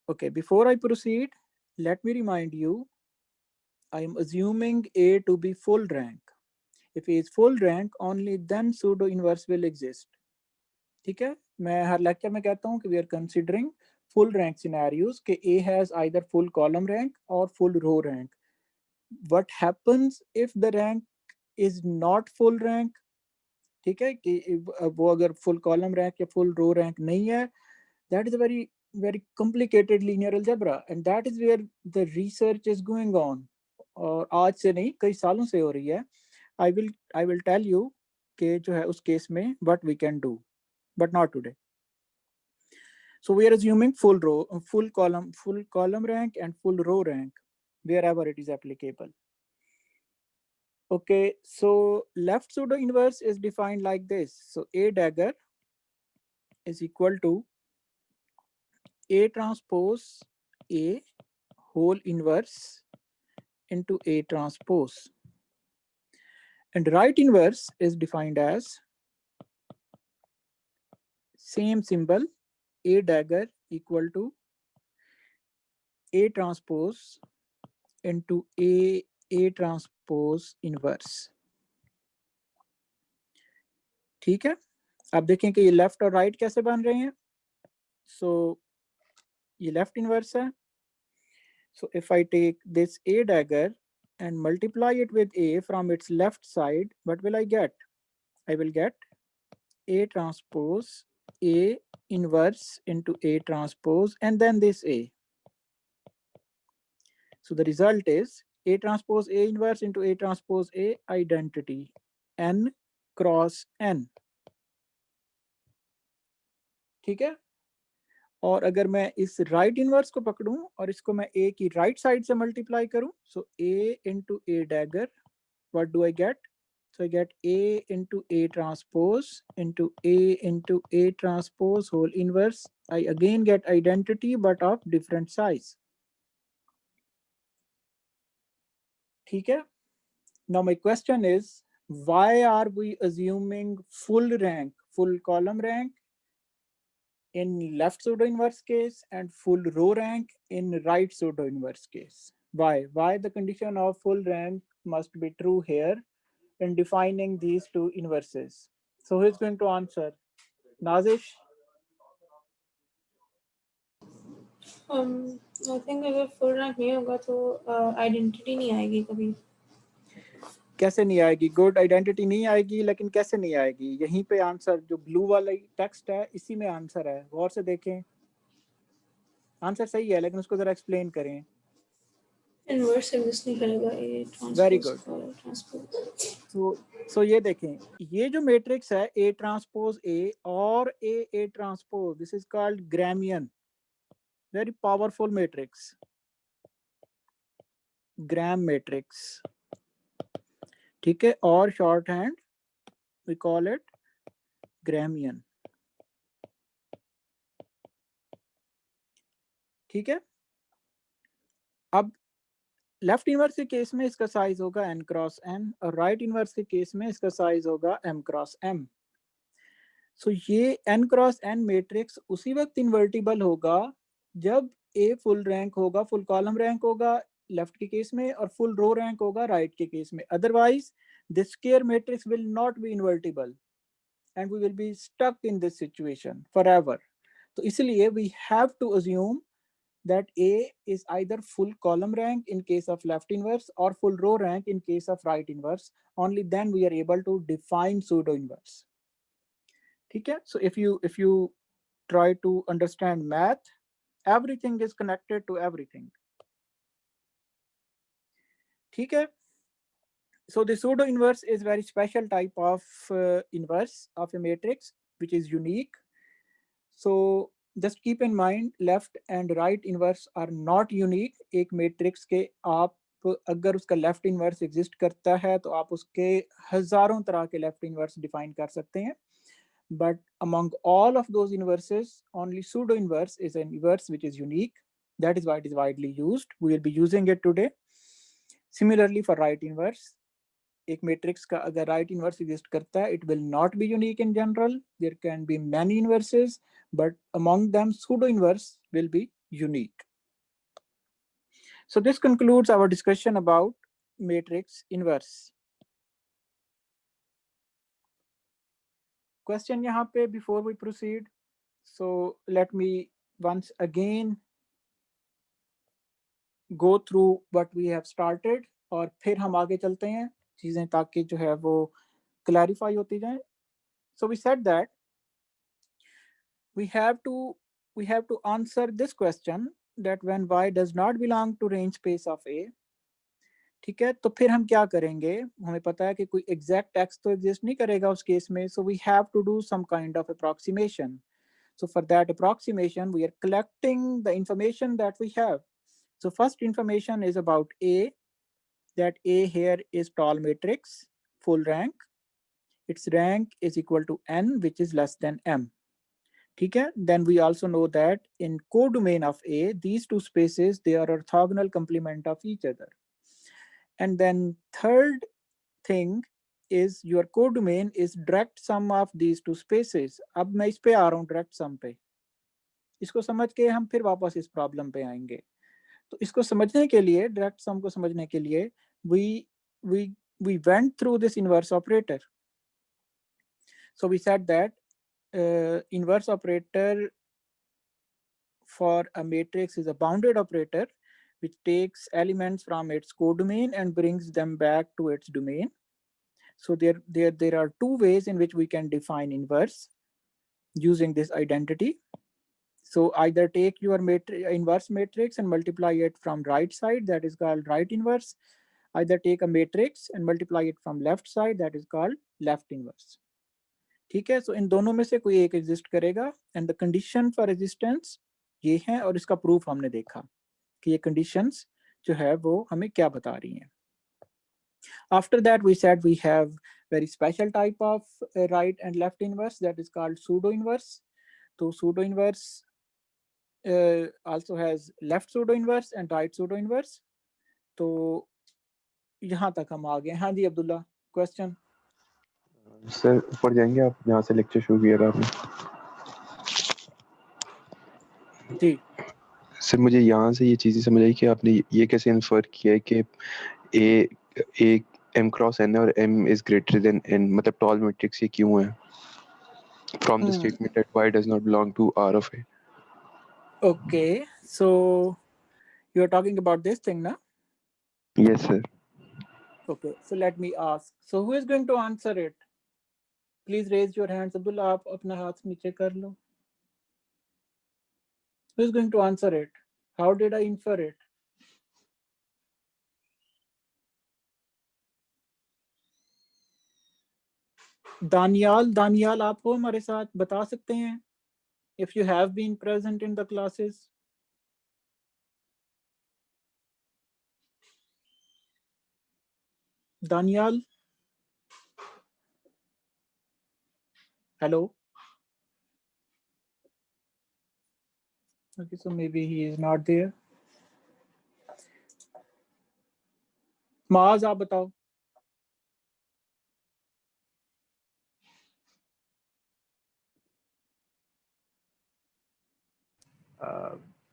Okay, before I proceed, let me remind you, I am assuming A to be full rank. If A is full rank, only then pseudo inverse will exist. ठीक है, मैं हर lecture में कहता हूँ कि we are considering full rank scenarios कि A has either full column rank or full row rank. What happens if the rank is not full rank? ठीक है, कि वो अगर full column rank या full row rank नहीं है, that is a very very complicated linear algebra, and that is where the research is going on. और आज से नहीं, कई सालों से हो रही है. I will tell you कि जो है उस केस में what we can do, but not today. So we are assuming full row, full column rank and full row rank wherever it is applicable. Okay, so left pseudo inverse is defined like this. So A dagger is equal to A transpose A whole inverse into A transpose. And right inverse is defined as same symbol, A dagger equal to A transpose into A transpose inverse. ठीक है, अब देखें कि ये left और right कैसे बन रहे हैं. सो ये लेफ्ट इनवर्स है. So if I take this A dagger and multiply it with A from its left side, what will I get? I will get A transpose A inverse into A transpose and then this A. So the result is A transpose A inverse into A transpose A identity n cross n. ठीक है, और अगर मैं इस right inverse को पकड़ूं और इसको मैं A की राइट साइड से मल्टीप्लाई करूं, सो A into A dagger, what do I get? So I get A into A transpose into A transpose whole inverse. I again get identity but of different size. ठीक है? Now my question is, why are we assuming full rank, full column rank in left pseudo inverse case and full row rank in right pseudo inverse case? Why? Why the condition of full rank must be true here in defining these two inverses? So who is going to answer? Nazish? I think अगर full rank नहीं होगा तो identity नहीं आएगी कभी। कैसे नहीं आएगी? गुड, आइडेंटिटी नहीं आएगी, लेकिन कैसे नहीं आएगी? यहीं पे आंसर, जो ब्लू वाला टेक्स्ट है इसी में आंसर है, गौर से देखें। आंसर सही है लेकिन उसको जरा एक्सप्लेन करें। इनवर्स एग्जिस्ट नहीं करेगा ए वेरी ट्रांसपोज गुड। सो ये देखें, ये जो मैट्रिक्स है ए ट्रांसपोज ए और A transpose, this is called Gramian, very powerful matrix, Gram matrix. ठीक है, और short hand we call it Gramian. ठीक है, अब लेफ्ट इनवर्स के केस में इसका साइज होगा n क्रॉस n और राइट इनवर्स के केस में इसका साइज होगा m क्रॉस m। सो ये n क्रॉस n मैट्रिक्स उसी वक्त इन्वर्टिबल होगा जब A फुल रैंक होगा, फुल कॉलम रैंक होगा लेफ्ट के केस में और फुल रो रैंक होगा राइट के केस में। Otherwise this square matrix will not be invertible and we will be stuck in this situation forever. तो इसलिए we have to assume that A is either full column rank in case of left inverse or full row rank in case of right inverse. Only then we are able to define pseudo inverse. ठीक है, so if you try to understand math, everything is connected to everything. ठीक है, so the pseudo inverse is very special type of inverse of a matrix which is unique. So just keep in mind left and right inverse are not unique. एक matrix के आप अगर उसका left inverse exist करता है तो आप उसके हजारों तरह के लेफ्ट इनवर्स डिफाइन कर सकते हैं, but among all of those inverses only pseudo inverse is an inverse which is unique. That is why it is widely used. We will be using it today. Similarly for right inverse, एक matrix का अगर right inverse exist करता है, it will not be unique in general, there can be many inverses, but among them pseudo inverse will be unique. So this concludes our discussion about matrix inverse. Question यहाँ पे before we proceed, so let me once again go through what we have started और फिर हम आगे चलते हैं चीजें ताकि जो है वो क्लैरिफाई होती जाए. So we said that we have to answer this question that when y does not belong to range space of A. ठीक है, तो फिर हम क्या करेंगे, हमें पता है कि कोई एग्जैक्ट एक्स तो एग्जिस्ट नहीं करेगा उस केस में, so we have to do some kind of approximation. So for that approximation we are collecting the information that we have. So first information is about A, that A here is tall matrix, full rank, its rank is equal to n which is less than m. ठीक है, then we also know that in codomain of A, these two spaces, they are orthogonal complement of each other. And then third thing is your codomain is direct sum of these two spaces. अब मैं इस पे आ रहा हूँ direct sum पे, इसको समझ के हम फिर वापस इस प्रॉब्लम पे आएंगे. तो इसको समझने के लिए, direct sum को समझने के लिए we went through this inverse operator. So we said that inverse operator for a matrix is a bounded operator which takes elements from its codomain and brings them back to its domain. So there are two ways in which we can define inverse. using this identity. So either take your inverse matrix and multiply it from right side, that is called right inverse. Either take a matrix and multiply it from left side, that is called left inverse. ठीक है, so इन दोनों में से कोई एक exist करेगा and the condition for resistance ये है और इसका प्रूफ हमने देखा कि ये कंडीशंस जो है वो हमें क्या बता रही हैं. After that we said we have very special type of right and left inverse, that is called pseudo inverse. So pseudo inverse also has left pseudo inverse and right pseudo inverse. तो यहाँ तक हम आ गए. हाँ जी Abdullah, question. Sir ऊपर जाएंगे आप, जहाँ से लेक्चर शुरू किया था आपने. जी सर मुझे यहाँ से ये चीज़ें समझ आई कि आपने ये कैसे इन्फर किया है कि ए m क्रॉस n है और m is greater than n, मतलब टॉल मैट्रिक्स ये क्यों है from the statement that y does not belong to R of A. Okay, so you are talking about this thing, na? Yes sir. Okay, so let me ask. So who is going to answer it? Please raise your hands. Abdullah, आप अपना हाथ नीचे कर लो. Who is going to answer it? How did I infer it? Daniyal आप हो हमारे साथ, बता सकते हैं if you have been present in the classes. Daniyal, hello. Okay, so maybe he is not there. माज आप बताओ.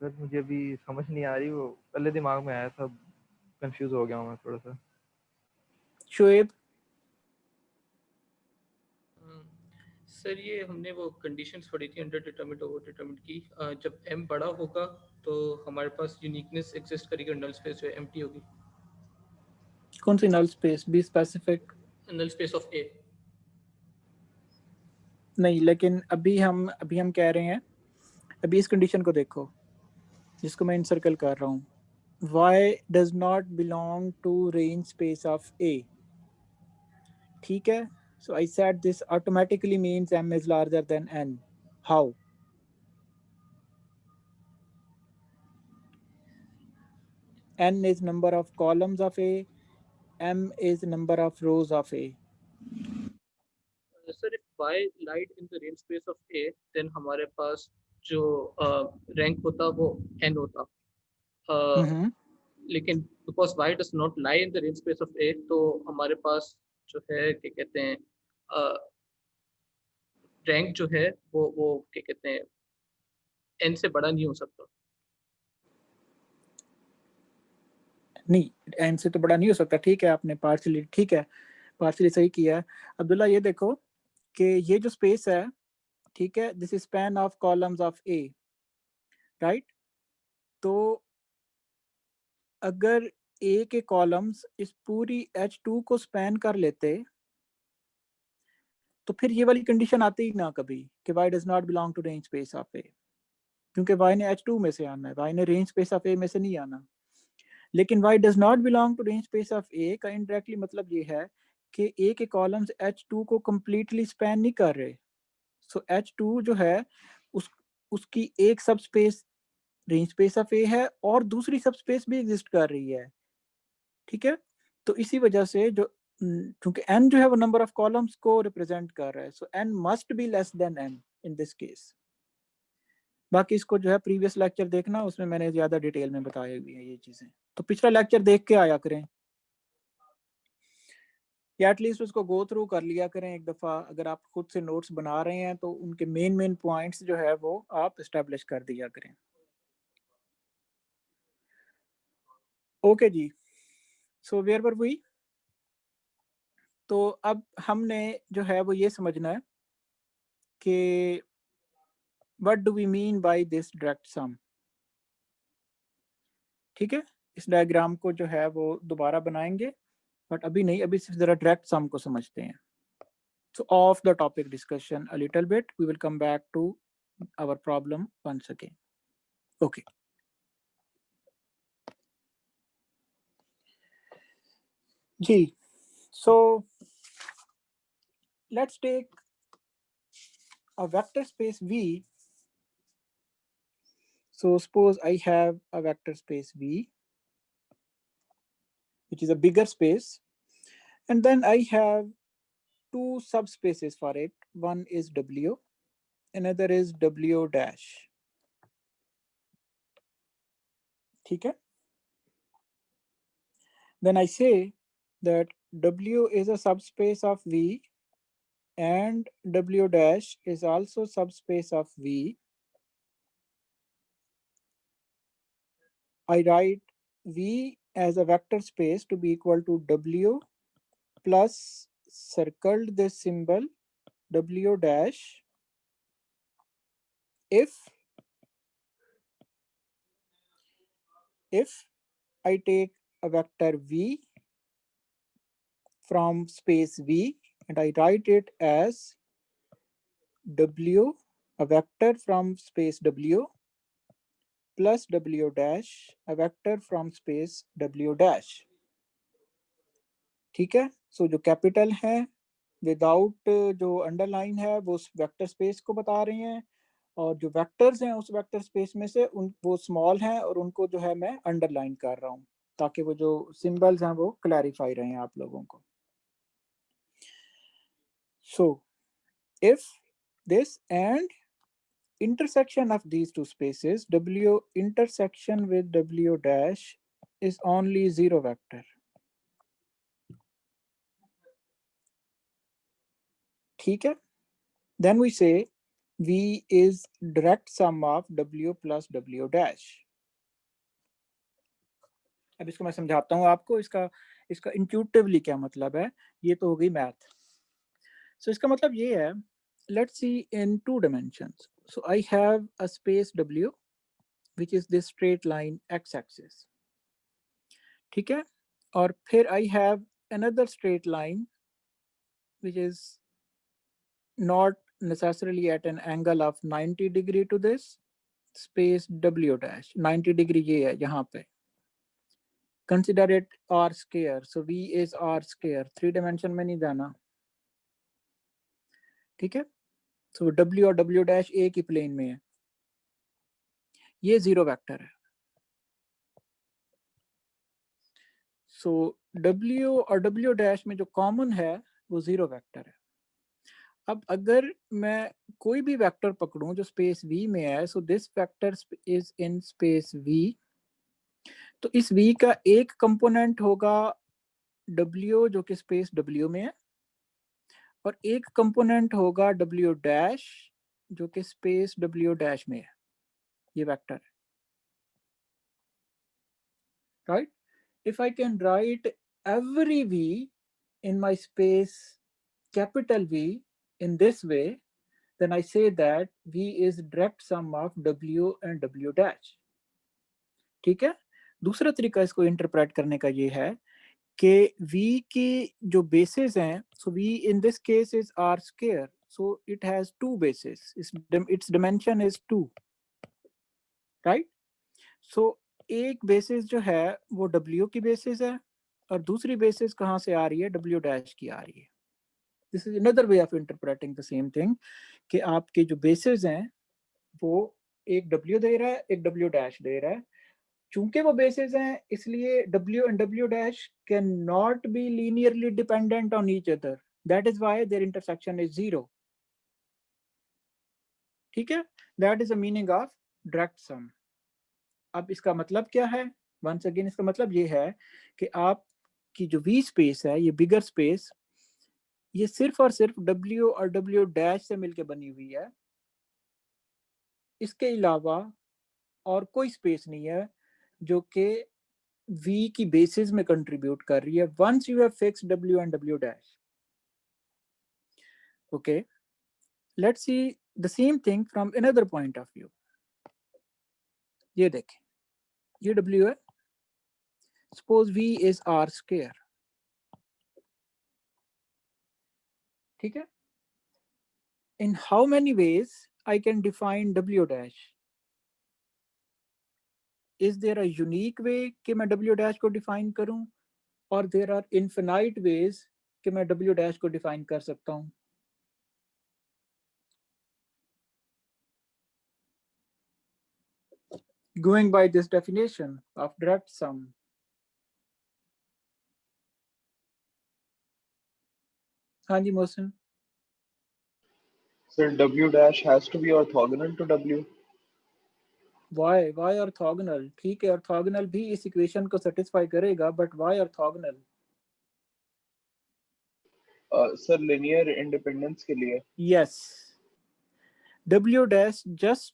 सर मुझे अभी समझ नहीं आ रही, वो पहले दिमाग में आया था, कंफ्यूज हो गया हूँ मैं थोड़ा सा. शुएब. सर ये हमने वो कंडीशंस पढ़ी थी अंडर डिटरमिनेंट ओवर डिटरमिनेंट की. जब m बड़ा होगा तो हमारे पास यूनिकनेस एग्जिस्ट करेगी, नल स्पेस जो है एम्प्टी होगी. कौन सी null space? Be specific. Null space of A. नहीं, लेकिन अभी हम कह रहे हैं, अभी इस कंडीशन को देखो जिसको मैं इनसर्कल कर रहा हूँ. y does not belong to range space of A. ठीक है, so I said this automatically means m is larger than n. How? n is number of columns of A, m is number of rows of A. Sir if y lied in the range space of A, then हमारे पास जो rank होता वो n होता. लेकिन because y does not lie in the range space of A, तो हमारे पास जो है क्या कहते हैं रैंक जो है वो क्या कहते हैं n से बड़ा नहीं हो सकता. नहीं, n से तो बड़ा नहीं हो सकता. ठीक है, आपने पार्शियली ठीक है, पार्शियली सही किया है. अब्दुल्ला ये देखो कि ये जो स्पेस है, ठीक है, this is span of columns of A, right. तो अगर A के कॉलम्स इस पूरी H2 को स्पैन कर लेते तो फिर ये वाली कंडीशन आती ही ना कभी कि y does not belong to range space of A, क्योंकि y ने H2 में से आना है, y ने रेंज स्पेस ऑफ A में से नहीं आना. लेकिन y does not belong to range space of A का इनडायरेक्टली मतलब ये है कि A के कॉलम्स H2 को कंप्लीटली स्पैन नहीं कर रहे. सो H2 जो है उसकी एक सब space range space of A है और दूसरी सब स्पेस भी एग्जिस्ट कर रही है. ठीक है, तो इसी वजह से जो क्योंकि n जो है वो नंबर ऑफ कॉलम्स को रिप्रेजेंट कर रहा है, सो n must be less than n in this case. बाकी इसको जो है प्रीवियस लेक्चर देखना, उसमें मैंने ज्यादा डिटेल में बताई हुई है ये चीजें. तो पिछला लेक्चर देख के आया करें या एटलीस्ट उसको गो थ्रू कर लिया करें एक दफा. अगर आप खुद से नोट्स बना रहे हैं तो उनके मेन पॉइंट्स जो है वो आप एस्टेब्लिश कर दिया करें. ओके जी, सो वेयर वर वी. तो अब हमने जो है वो ये समझना है कि what do we mean by this direct sum. ठीक है, इस डायग्राम को जो है वो दोबारा बनाएंगे, बट अभी नहीं, अभी सिर्फ जरा डायरेक्ट सम को समझते हैं. So off the topic discussion a little bit, we will come back to our problem once again. Okay. Gee, so let's take a vector space V. So suppose I have a vector space V, which is a bigger space, and then I have two subspaces for it. One is W, another is W dash. Okay. Then I say that W is a subspace of V and W dash is also subspace of V. I write V as a vector space to be equal to W plus circled this symbol W dash if I take a vector V from space V and I write it as W, a vector from space W plus W dash, a vector from space W dash. ठीक है. सो जो capital है without जो underline है वो vector space को बता रहे हैं, और जो वेक्टर्स हैं उस वेक्टर स्पेस में से वो स्मॉल हैं और उनको जो है मैं अंडरलाइन कर रहा हूँ ताकि वो जो सिंबल्स हैं वो क्लैरिफाई रहे आप लोगों को. So if this and intersection of these two spaces, W intersection with W dash is only zero vector. ठीक है. Then we say V is direct sum of W plus W dash. अब इसको मैं समझाता हूँ आपको, इसका इंट्यूटिवली क्या मतलब है. ये तो हो गई मैथ. So इसका मतलब ये है, let's see in 2 dimensions. So I have a space W which is this straight line x-axis. ठीक है. और फिर I have another straight line which is not necessarily at an angle of 90 degree to this space W dash. 90 degree ये है यहाँ पे. Consider it R square. So V is R square. 3 dimension में नहीं जाना. ठीक है. So W और W dash एक ही plane में है. ये zero vector है. So W और W dash में जो common है वो zero vector है. अब अगर मैं कोई भी वेक्टर पकड़ूं जो स्पेस V में है, so this vector is in space V, तो इस V का एक कंपोनेंट होगा W जो कि स्पेस W में है, और एक कंपोनेंट होगा W डैश जो कि स्पेस W डैश में है. ये वेक्टर है. Right. If I can write every V in my space capital V in this way, then I say that V is direct sum of W and W dash. ठीक है. दूसरा तरीका इसको interpret करने का ये है कि V की जो बेसिस हैं, so V in this case is R square, so it has 2 bases. Its dimension is 2, right? So एक बेसिस जो है वो W की बेसिस है और दूसरी बेसिस कहाँ से आ रही है, W डैश की आ रही है. This is another way of interpreting the same thing कि आपके जो बेसिस हैं वो एक W दे रहा है, एक W डैश दे रहा है. चूंकि वो बेसिस हैं इसलिए W and W dash cannot be linearly dependent on each other. That is why their intersection is 0. ठीक है. That is the meaning of direct sum. अब इसका मतलब क्या है? Once again इसका मतलब ये है कि आपकी जो V स्पेस है, ये बिगर स्पेस, ये सिर्फ और सिर्फ W और W dash से मिलके बनी हुई है. इसके अलावा और कोई स्पेस नहीं है जो कि V की बेसिस में कंट्रीब्यूट कर रही है. Once you have fixed W and W dash. Okay, let's see the same thing from another point of view. ये देखें, ये W है. Suppose V is R square. ठीक है. in how many ways I can define W dash? Is there a unique way कि मैं W dash को define करूं, or there are infinite ways कि मैं W dash को define कर सकता हूं? Going by this definition of direct sum. हाँ जी Mohsin. Sir, W dash has to be orthogonal to W. Why orthogonal? ठीक है, orthogonal भी इस इक्वेशन को satisfy करेगा, but why orthogonal? Sir, linear independence के लिए. Yes. W dash just,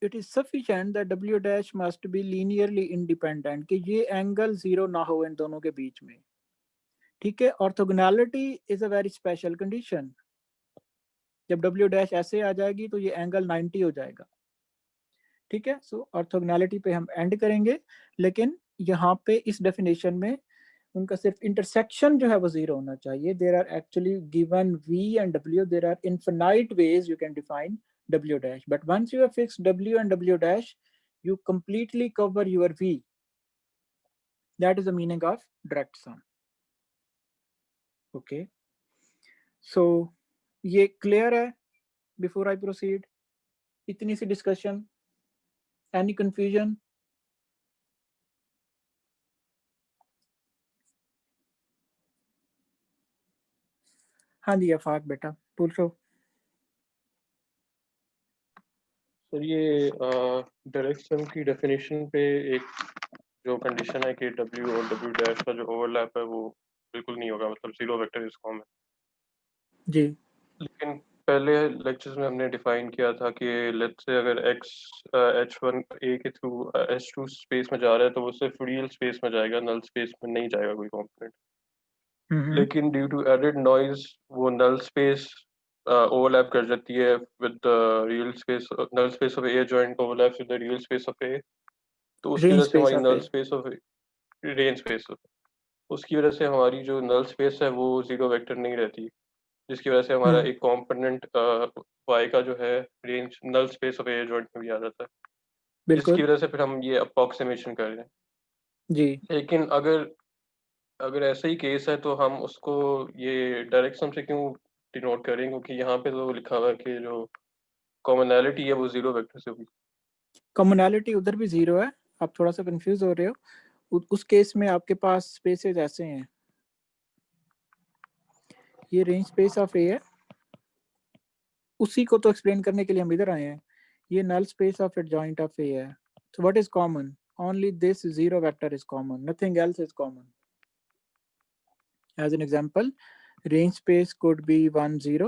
it is sufficient that W dash must be linearly independent कि ये एंगल जीरो ना हो इन दोनों के बीच में. ठीक है, orthogonality is a very special condition. जब W डैश ऐसे आ जाएगी तो ये एंगल 90 हो जाएगा. ठीक है, सो ऑर्थोगोनैलिटी पे हम एंड करेंगे, लेकिन यहाँ पे इस डेफिनेशन में उनका सिर्फ इंटरसेक्शन जो है वो जीरो होना चाहिए. There are actually given V and W, there are infinite ways you can define W dash, but once you have fixed W and W dash, you completely cover your V. That is the meaning of direct sum. Okay, so ये clear है? Before I proceed, इतनी सी discussion, any confusion? हाँ जी आफाक बेटा पूछो. Sir ये direct sum की definition पे एक जो कंडीशन है कि W और W डैश का जो ओवरलैप है वो बिल्कुल नहीं होगा, मतलब जीरो वेक्टर इज कॉमन. जी. लेकिन पहले लेक्चर्स में हमने डिफाइन किया था कि लेट्स से अगर x h1 a के थ्रू h2 स्पेस में जा रहा है तो वो सिर्फ रियल स्पेस में जाएगा, नल स्पेस में नहीं जाएगा कोई कंपोनेंट. लेकिन ड्यू टू एडेड नॉइज वो नल स्पेस ओवरलैप कर जाती है with real space. Null space of A joint overlaps with the real space of A. तो उसकी वजह से हमारी null space of range space, उसकी वजह से हमारी जो नल स्पेस है वो जीरो वेक्टर नहीं रहती, जिसकी वजह से हमारा एक कंपोनेंट y का जो है range null space of A adjoint में भी आ जाता है, जिसकी वजह से फिर हम ये अप्रॉक्सीमेशन कर रहे हैं. जी. लेकिन अगर ऐसा ही केस है तो हम उसको ये डायरेक्ट सम से क्यों डिनोट करें, क्योंकि यहाँ पे तो लिखा हुआ है कि जो कॉमनैलिटी है वो जीरो वेक्टर से होगी. कॉमनैलिटी उधर भी जीरो है, आप थोड़ा सा कंफ्यूज हो रहे हो. उस केस में आपके पास स्पेसेस ऐसे हैं, ये रेंज स्पेस ऑफ ए है, उसी को तो एक्सप्लेन करने के लिए हम इधर आए हैं. ये null space of adjoint of A है. So what is common? Only this zero vector is common, nothing else is common. As an example, range space could be 1 0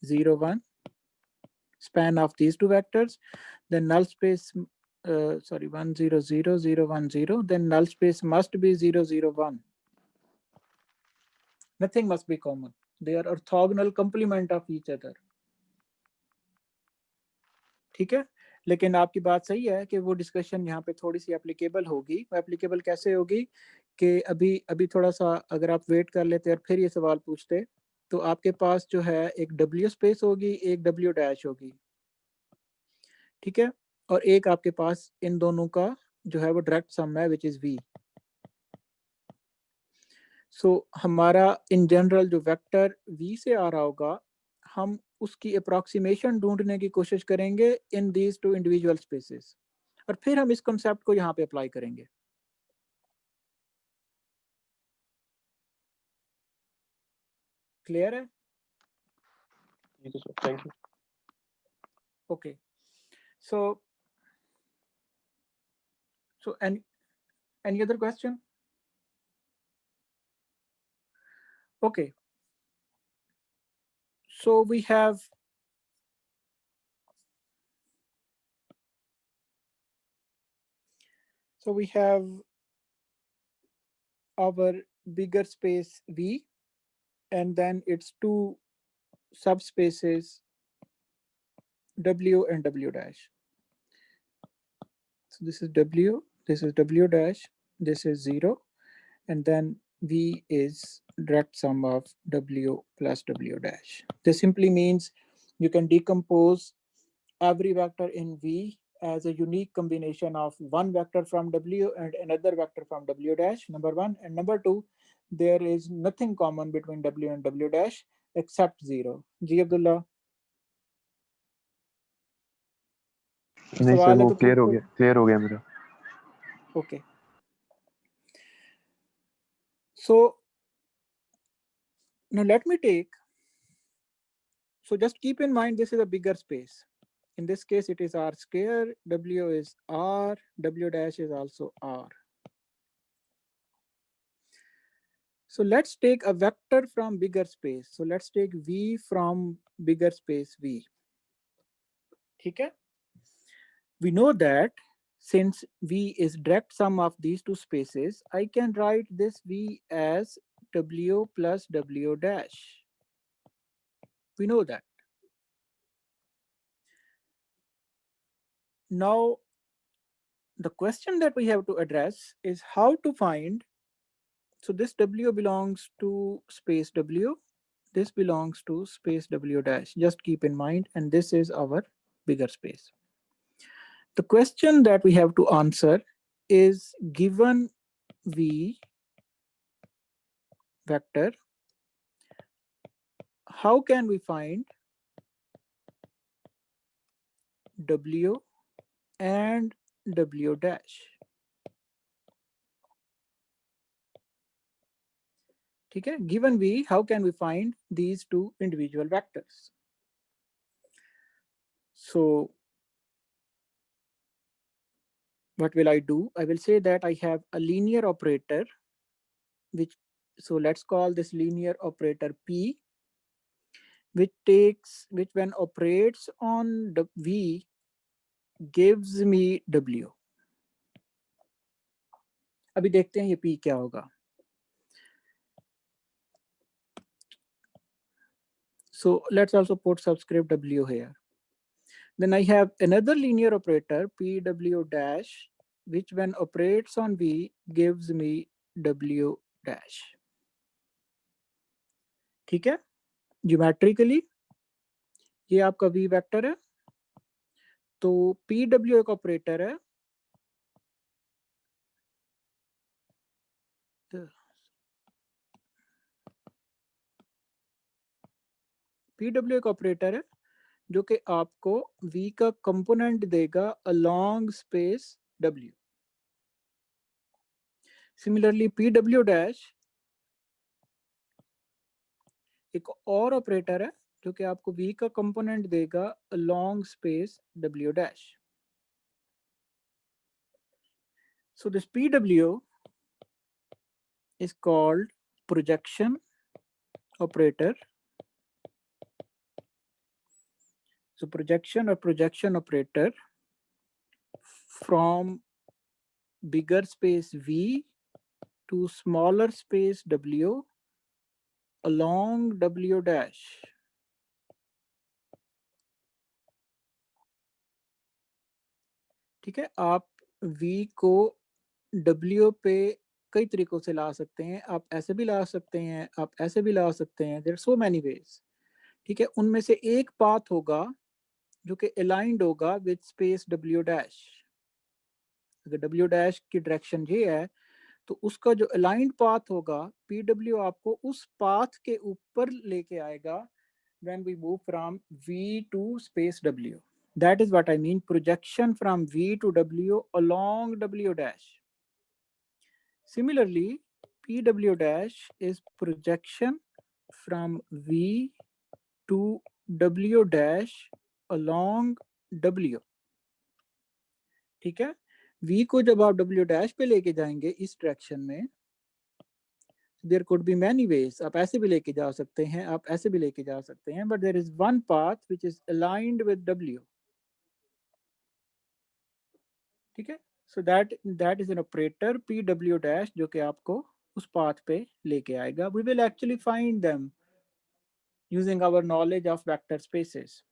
0 1, span of these two vectors. Then null space 1 0 0 0 1 0, then null space must be 0 0 1. Nothing must be common, they are orthogonal complement of each other. ठीक है, लेकिन आपकी बात सही है कि वो discussion यहाँ पे थोड़ी सी एप्लीकेबल होगी. वो एप्लीकेबल कैसे होगी कि अभी थोड़ा सा अगर आप वेट कर लेते और फिर ये सवाल पूछते, तो आपके पास जो है एक W स्पेस होगी, एक W डैश होगी. ठीक है, और एक आपके पास इन दोनों का जो है वो डायरेक्ट सम है, विच इज V. सो हमारा इन जनरल जो वेक्टर V से आ रहा होगा, हम उसकी अप्रॉक्सीमेशन ढूंढने की कोशिश करेंगे in these two individual spaces, और फिर हम इस कॉन्सेप्ट को यहाँ पे अप्लाई करेंगे. क्लियर है? Thank you. Okay, so any other question? Okay, so we have our bigger space V, and then its two subspaces W and W dash. So this is W, this is W dash, this is 0, and then V is direct sum of W plus W dash. This simply means you can decompose every vector in V as a unique combination of one vector from W and another vector from W dash, number one. And number two, there is nothing common between W and W dash except 0. Ji Abdullah. नहीं sir, वो clear हो गया मेरा. Okay. So now let me take, so just keep in mind this is a bigger space. In this case it is R square, W is R, W dash is also R. So let's take a vector from bigger space. So let's take V from bigger space V. Okay? We know that since V is direct sum of these two spaces, I can write this V as W plus W dash. We know that. Now, the question that we have to address is how to find, so this W belongs to space W, this belongs to space W dash, just keep in mind, and this is our bigger space. The question that we have to answer is, given V vector, how can we find W and W dash? Okay, given V, how can we find these two individual vectors? So what will I do? I will say that I have a linear operator, which, so let's call this linear operator P, which when operates on the V gives me W. अभी देखते हैं ये P क्या होगा. So let's also put subscript W here. Then I have another linear operator PW dash, which when operates on V gives me W dash. ठीक है? Geometrically ये आपका V वेक्टर है, तो PW एक ऑपरेटर है, PW एक ऑपरेटर है जो कि आपको V का कंपोनेंट देगा along space W. Similarly PW dash एक और ऑपरेटर है जो कि आपको V का कंपोनेंट देगा along space W dash. So this PW is called projection operator. So projection or projection operator from bigger space V to smaller space W along W dash. ठीक है, आप V को W पे कई तरीकों से ला सकते हैं. आप ऐसे भी ला सकते हैं, आप ऐसे भी ला सकते हैं. There are so many ways. ठीक है, उनमें से एक पाथ होगा जो कि अलाइंड होगा विद स्पेस W डैश. अगर W डैश की डायरेक्शन ये है तो उसका जो अलाइंड पाथ होगा PW आपको उस पाथ के ऊपर लेके आएगा when we move from V to space W. That is what I mean, projection from V to W along W dash. Similarly, PW dash is projection from V to W dash along W. ठीक है, V को जब आप W dash पे लेके जाएंगे इस direction में, there could be many ways. आप ऐसे भी लेके जा सकते हैं, आप ऐसे भी लेके जा सकते हैं, but there is one path which is aligned with W. ठीक है, so that is an operator PW dash जो कि आपको उस path पे लेके आएगा. We will actually find them using our knowledge of vector spaces.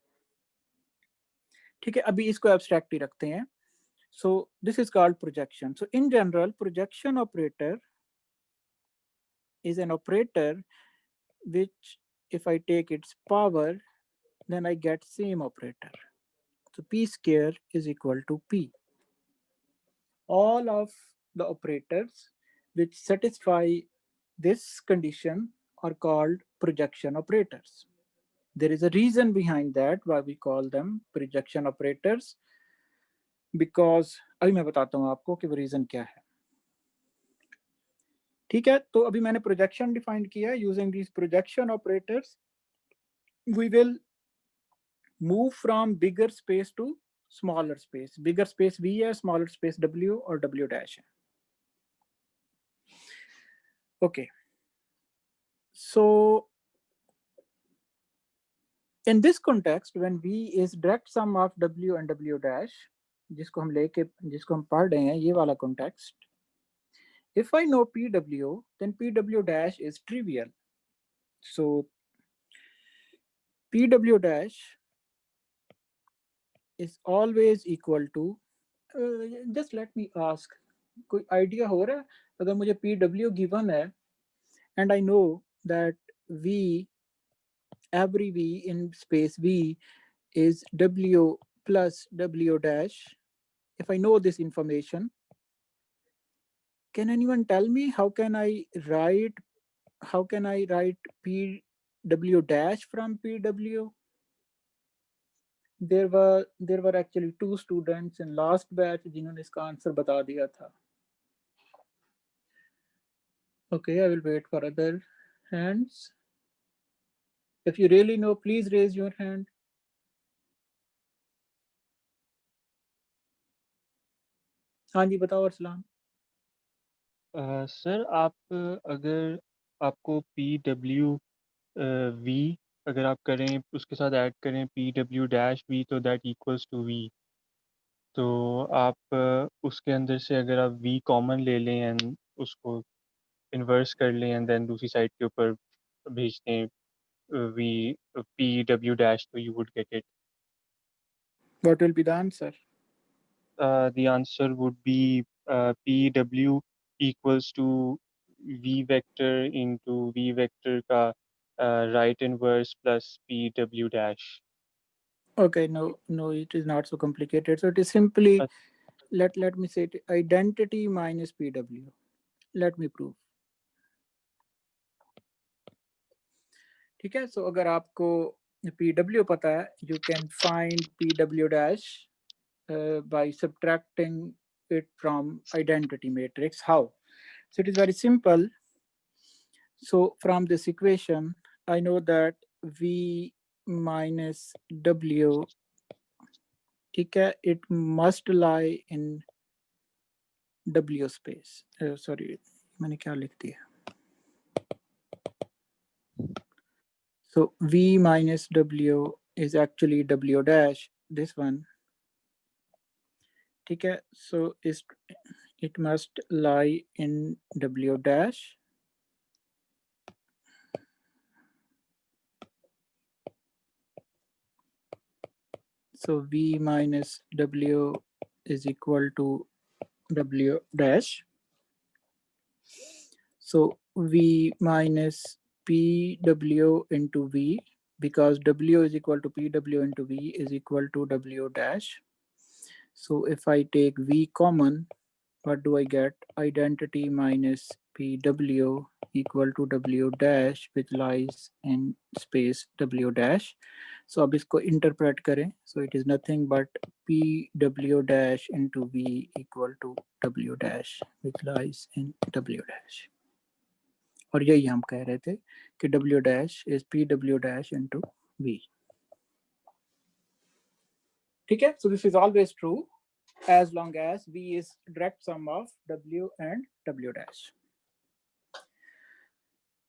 ठीक है, अभी इसको abstract ही रखते हैं. So this is called projection. So in general, projection operator is an operator which if I take its power, then I get same operator. So P square is equal to P. All of the operators which satisfy this condition are called projection operators. There is a reason behind that why we call them projection operators, because अभी मैं बताता हूँ आपको कि वो reason क्या है. ठीक है, तो अभी मैंने प्रोजेक्शन डिफाइन किया है. Using these projection operators we will move from bigger space to smaller space. Bigger space V है, smaller space W और W dash है. Okay, so in this context, when V is direct sum of W and W dash, जिसको हम पढ़ रहे हैं, ये वाला context, if I know PW, then PW dash is trivial. So PW dash is always equal to, just let me ask, कोई idea हो रहा है? अगर मुझे PW given है, and I know that V, every V in space V is W plus W dash. If I know this information, can anyone tell me how can I write PW dash from PW? There were actually 2 students in last batch जिन्होंने इसका answer बता दिया था. Okay, I will wait for other hands. If you really know, please raise your hand. हाँ जी, बताओ Arsalan. Sir आप अगर आपको PW V अगर आप करें उसके साथ ऐड करें PW dash V तो दैट इक्वल्स टू V. तो आप उसके अंदर से अगर आप V कॉमन ले लें एंड उसको इन्वर्स कर लें एंड देन दूसरी साइड के ऊपर भेज दें V PW dash तो you would get it. What will be the answer? The answer would be PW equals to V vector into V vector का right inverse plus PW dash. Okay, no, it is not so complicated. So it is simply, let me say it, identity minus PW. Let me prove. ठीक है, so अगर आपको PW पता है, you can find PW dash by subtracting it from identity matrix. How? So it is very simple. So from this equation, I know that V minus W, ठीक है, it must lie in W space. Sorry, मैंने क्या लिख दिया? So V minus W is actually W dash, this one. ठीक है, so it must lie in W dash. So V minus W is equal to W dash. So V minus PW into V, because W is equal to PW into V is equal to W dash. So if I take V common, what do I get? Identity minus PW equal to W dash, which lies in space W dash. So अब इसको interpret करें. So it is nothing but PW dash into V equal to W dash, which lies in W dash. और यही हम कह रहे थे कि W dash is PW dash into V. ठीक है? So this is always true as long as V is direct sum of W and W dash.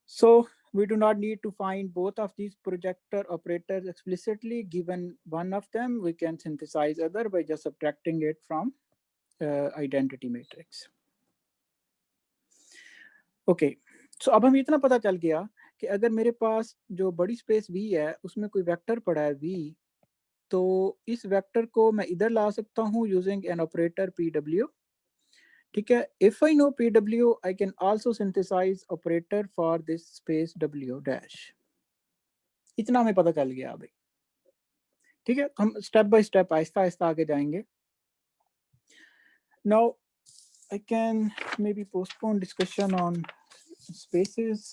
So we do not need to find both of these projector operators explicitly. Given one of them, we can synthesize other by just subtracting it from identity matrix. Okay, so अब हमें इतना पता चल गया कि अगर मेरे पास जो बड़ी स्पेस V है उसमें कोई वेक्टर पड़ा है V, तो इस वेक्टर को मैं इधर ला सकता हूँ यूजिंग एन ऑपरेटर PW, ठीक है, if I know PW I can also synthesize operator for this space W dash. इतना हमें पता चल गया भाई। ठीक है, हम step by step Aahista Aahista आगे जाएंगे। Now I can maybe postpone discussion on spaces.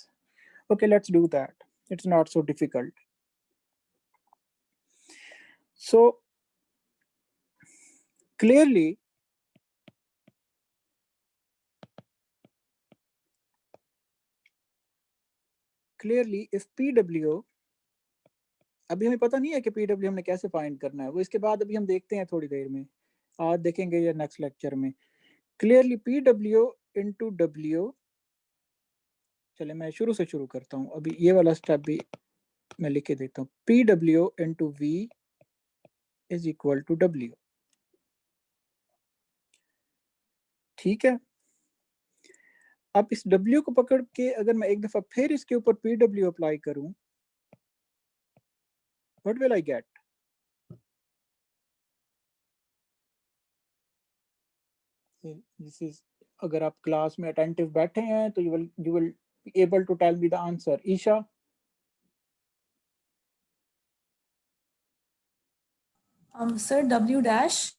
Okay, let's do that. It's not so difficult. So clearly if PW, अभी हमें पता नहीं है कि PW हमने कैसे फाइंड करना है, वो इसके बाद अभी हम देखते हैं थोड़ी देर में, आज देखेंगे या नेक्स्ट लेक्चर में। क्लियरली PW इंटू W, चले मैं शुरू से शुरू करता हूँ, अभी ये वाला स्टेप भी मैं लिख के देता हूँ। PW into V is equal to W। ठीक है, अब इस W को पकड़ के अगर मैं एक दफा फिर इसके ऊपर PW अप्लाई करूं, what will I get? This is, अगर आप क्लास में अटेंटिव बैठे हैं तो you will able to tell me the answer. Isha, sir W dash.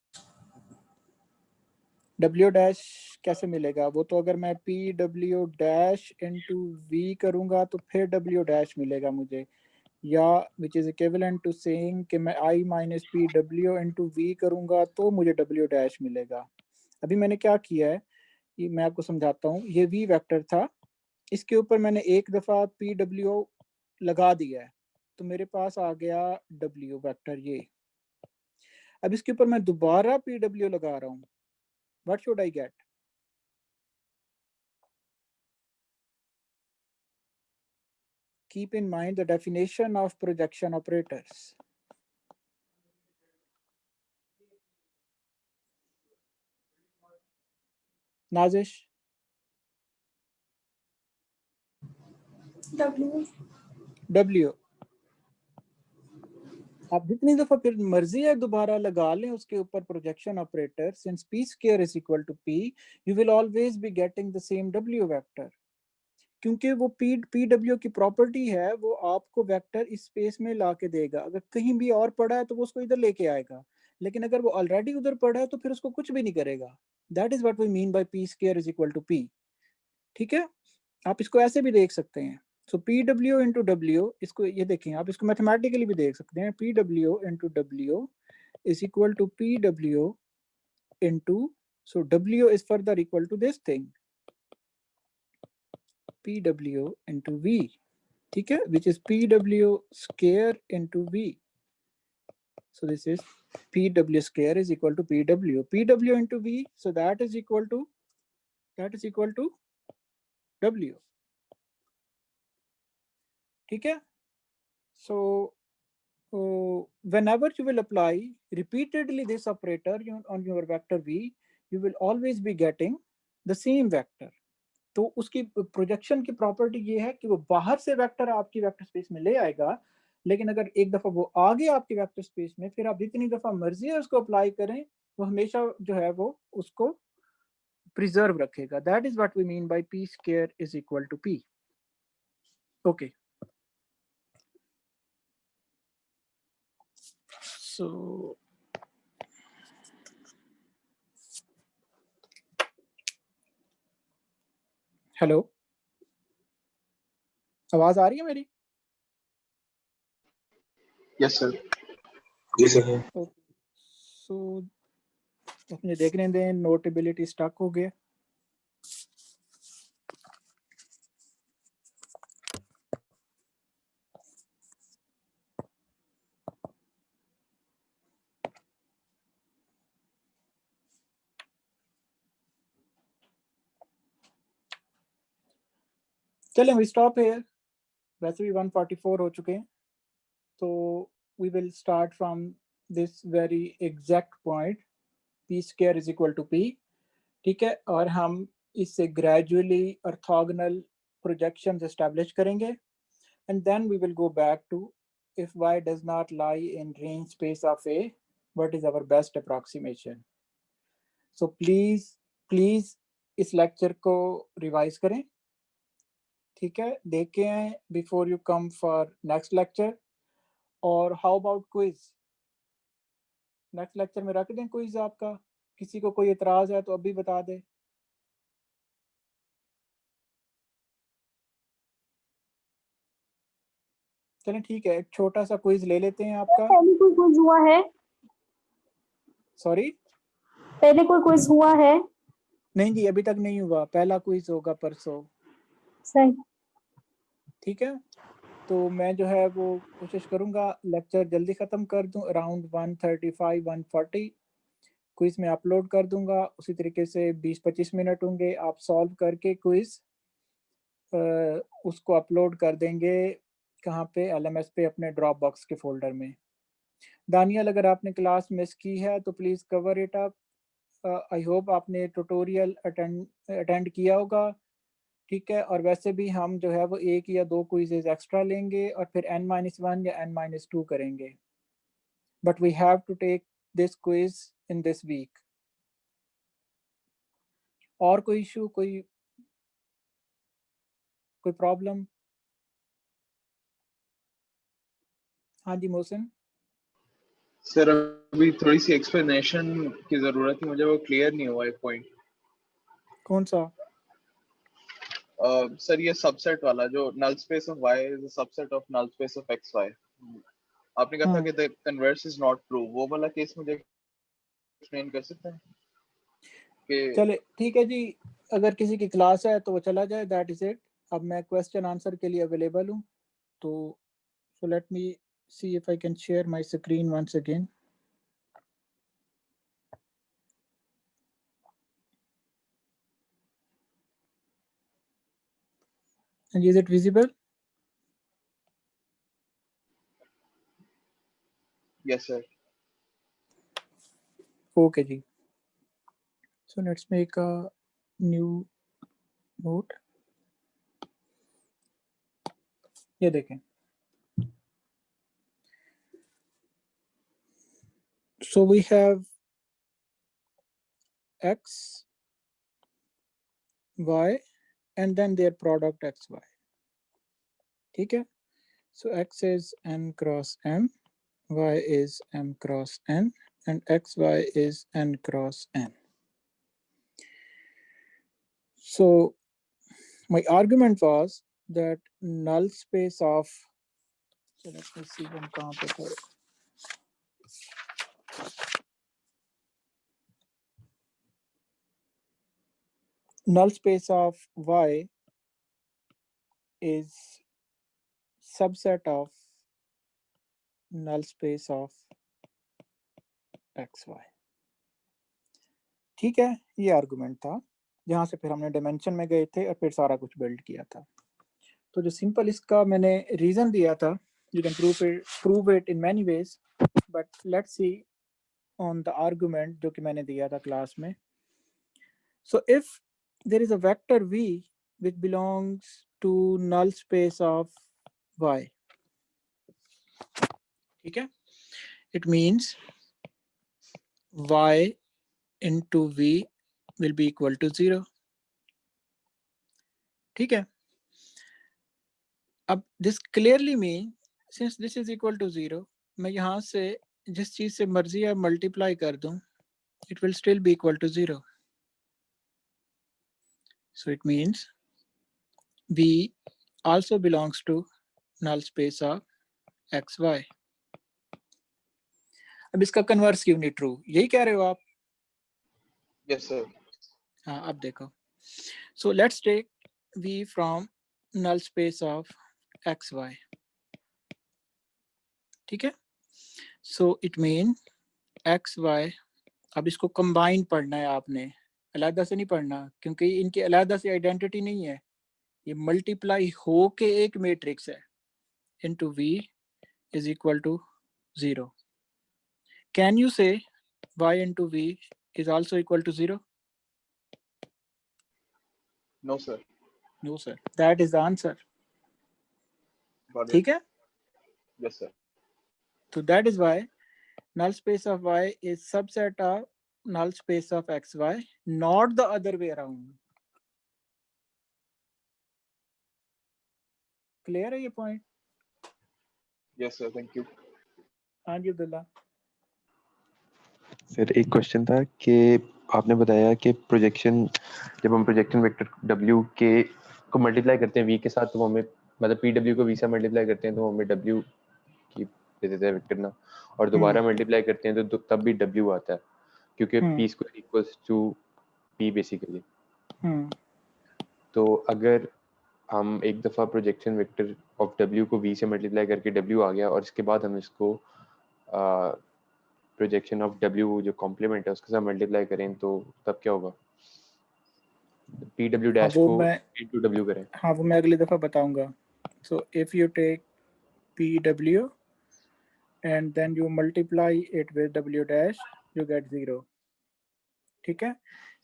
W dash कैसे मिलेगा? वो तो अगर मैं PW डैश इंटू V करूंगा तो फिर W डैश मिलेगा मुझे, या which is equivalent to saying कि मैं I minus PW into V करूंगा तो मुझे W डैश मिलेगा। अभी मैंने क्या किया है ये मैं आपको समझाता हूँ। ये V वेक्टर था, इसके ऊपर मैंने एक दफा PW लगा दिया है तो मेरे पास आ गया W वेक्टर ये। अब इसके ऊपर मैं दोबारा PW लगा रहा हूँ, what should I get? Keep in mind the definition of projection operators. Nazish, W आप जितनी दफा फिर मर्जी है दोबारा लगा लें उसके ऊपर projection operator, since P square is equal to P, you will always be getting the same W vector, क्योंकि वो PW की प्रॉपर्टी है, वो आपको वेक्टर इस स्पेस में ला के देगा। अगर कहीं भी और पड़ा है तो वो उसको इधर लेके आएगा, लेकिन अगर वो ऑलरेडी उधर पड़ा है तो फिर उसको कुछ भी नहीं करेगा। That is what we mean by P square is equal to P। ठीक है, आप इसको ऐसे भी देख सकते हैं। सो PW इंटू W, इसको ये देखें, आप इसको मैथमेटिकली भी देख सकते हैं। PW into W is equal to PW into, so W is further equal to this thing, PW into V, ठीक है, which is PW square into V. So this is PW square is equal to PW into V, so that is equal to W. ठीक है, so whenever you will apply repeatedly this operator on your vector V, you will always be getting the same vector. तो उसकी projection की property ये है कि वो बाहर से वेक्टर आपकी वेक्टर स्पेस में ले आएगा, लेकिन अगर एक दफा वो आ गया आपकी वेक्टर स्पेस में, फिर आप जितनी दफा मर्जी है उसको अप्लाई करें, वो हमेशा जो है वो उसको प्रिजर्व रखेगा। That is what we mean by P square is equal to P। Okay, so hello, आवाज आ रही है मेरी? Yes sir. जी सर। सो अपने देखने दें, नोटेबिलिटी स्टक हो गया। चलें, वी स्टॉप हियर, वैसे भी 144 हो चुके हैं, तो we will start from this very exact point, P square is equal to P। ठीक है, और हम इससे ग्रेजुअली ऑर्थोगोनल प्रोजेक्शंस एस्टैब्लिश करेंगे, and then we will go back to if y does not lie in range space of A, what is our best approximation. So please इस lecture को revise करें, ठीक है, देखें before you come for next lecture. और how about quiz, next lecture में रख दें क्विज आपका? किसी को कोई एतराज है तो अभी बता दे। चलें ठीक है, एक छोटा सा क्विज ले लेते हैं आपका। पहले कोई क्विज हुआ है? सॉरी, पहले कोई क्विज हुआ है? नहीं जी, अभी तक नहीं हुआ, पहला क्विज होगा परसों। सही। ठीक है, तो मैं जो है वो कोशिश करूंगा लेक्चर जल्दी ख़त्म कर दूं, अराउंड 135 140 क्विज में अपलोड कर दूंगा। उसी तरीके से 20-25 मिनट होंगे, आप सॉल्व करके क्विज उसको अपलोड कर देंगे कहाँ पे, LMS पे, अपने ड्रॉप बॉक्स के फोल्डर में। दानियल, अगर आपने क्लास मिस की है तो please cover it up. I hope आपने ट्यूटोरियल अटेंड किया होगा, ठीक है। और वैसे भी हम जो है वो 1 या 2 क्विजेज एक्स्ट्रा लेंगे और फिर N-1 या N-2 करेंगे, but we have to take this quiz in this week. और कोई इशू, कोई प्रॉब्लम? हाँ जी मोहसिन। सर अभी थोड़ी सी एक्सप्लेनेशन की जरूरत थी, मुझे वो क्लियर नहीं हुआ एक पॉइंट। कौन सा? सर ये सबसेट वाला, जो null space of y is a subset of null space of xy, आपने कहा था कि the converse is not true, वो वाला केस मुझे एक्सप्लेन कर सकते हैं कि? चले ठीक है जी, अगर किसी की क्लास है तो वो चला जाए, दैट इज इट। अब मैं क्वेश्चन आंसर के लिए अवेलेबल हूँ, तो so let me see if I can share my screen once again. And is it visible? Yes sir. Okay जी, so let's make a new note. ये देखें, so we have x, y and then their product xy, ठीक है। So x is n cross m, y is m cross n, and xy is n cross n. So my argument was that null space of, so let me see हम कहाँ पे थे। Null space of y is subset of null space of xy, ठीक है। ये argument था जहाँ से फिर हमने डायमेंशन में गए थे और फिर सारा कुछ बिल्ड किया था। तो जो सिंपल इसका मैंने रीज़न दिया था, you can prove it in many ways, but let's see on the argument जो कि मैंने दिया था क्लास में। So if there is a vector v which belongs to null space of y, ठीक है, it means y into v will be equal to 0, ठीक है। अब this clearly mean since this is equal to 0, मैं यहाँ से जिस चीज़ से मर्जी है मल्टीप्लाई कर दूँ, it will still be equal to 0. So it means v also belongs to null space of xy. अब इसका कन्वर्स क्यों नहीं ट्रू, यही कह रहे हो आप? Yes sir. हाँ, अब देखो, so let's take v from null space of xy, ठीक है। so it mean xy, अब इसको कंबाइन पढ़ना है आपने, अलहदा से नहीं पढ़ना, क्योंकि इनकी अलहदा से आइडेंटिटी नहीं है, ये मल्टीप्लाई हो के एक मैट्रिक्स है, into v is equal to 0. Can you say y into v is also equal to 0? No sir. No sir, that is the answer. ठीक है? Yes sir. So that is why null space of y is subset of null space of xy, not the other way around. Clear है ये point? Yes sir, thank you. हाँ जी Abdullah. Sir एक question था कि आपने बताया कि प्रोजेक्शन, जब हम प्रोजेक्शन वेक्टर W के को मल्टीप्लाई करते हैं V के साथ, तो वो हमें मतलब PW को V से मल्टीप्लाई करते हैं तो हमें W की दे देता है वेक्टर ना, और दोबारा मल्टीप्लाई करते हैं तो तब भी W आता है, क्योंकि P square equals to P basically. तो अगर हम एक दफ़ा प्रोजेक्शन वेक्टर ऑफ W को V से मल्टीप्लाई करके W आ गया, और इसके बाद हम इसको प्रोजेक्शन ऑफ W जो कॉम्प्लीमेंट है उसके साथ मल्टीप्लाई करें तो तब क्या होगा? PW डैश को into W करें। हाँ वो मैं अगली दफ़ा बताऊंगा। So if you take PW and then you multiply it with W dash, you get 0. ठीक है?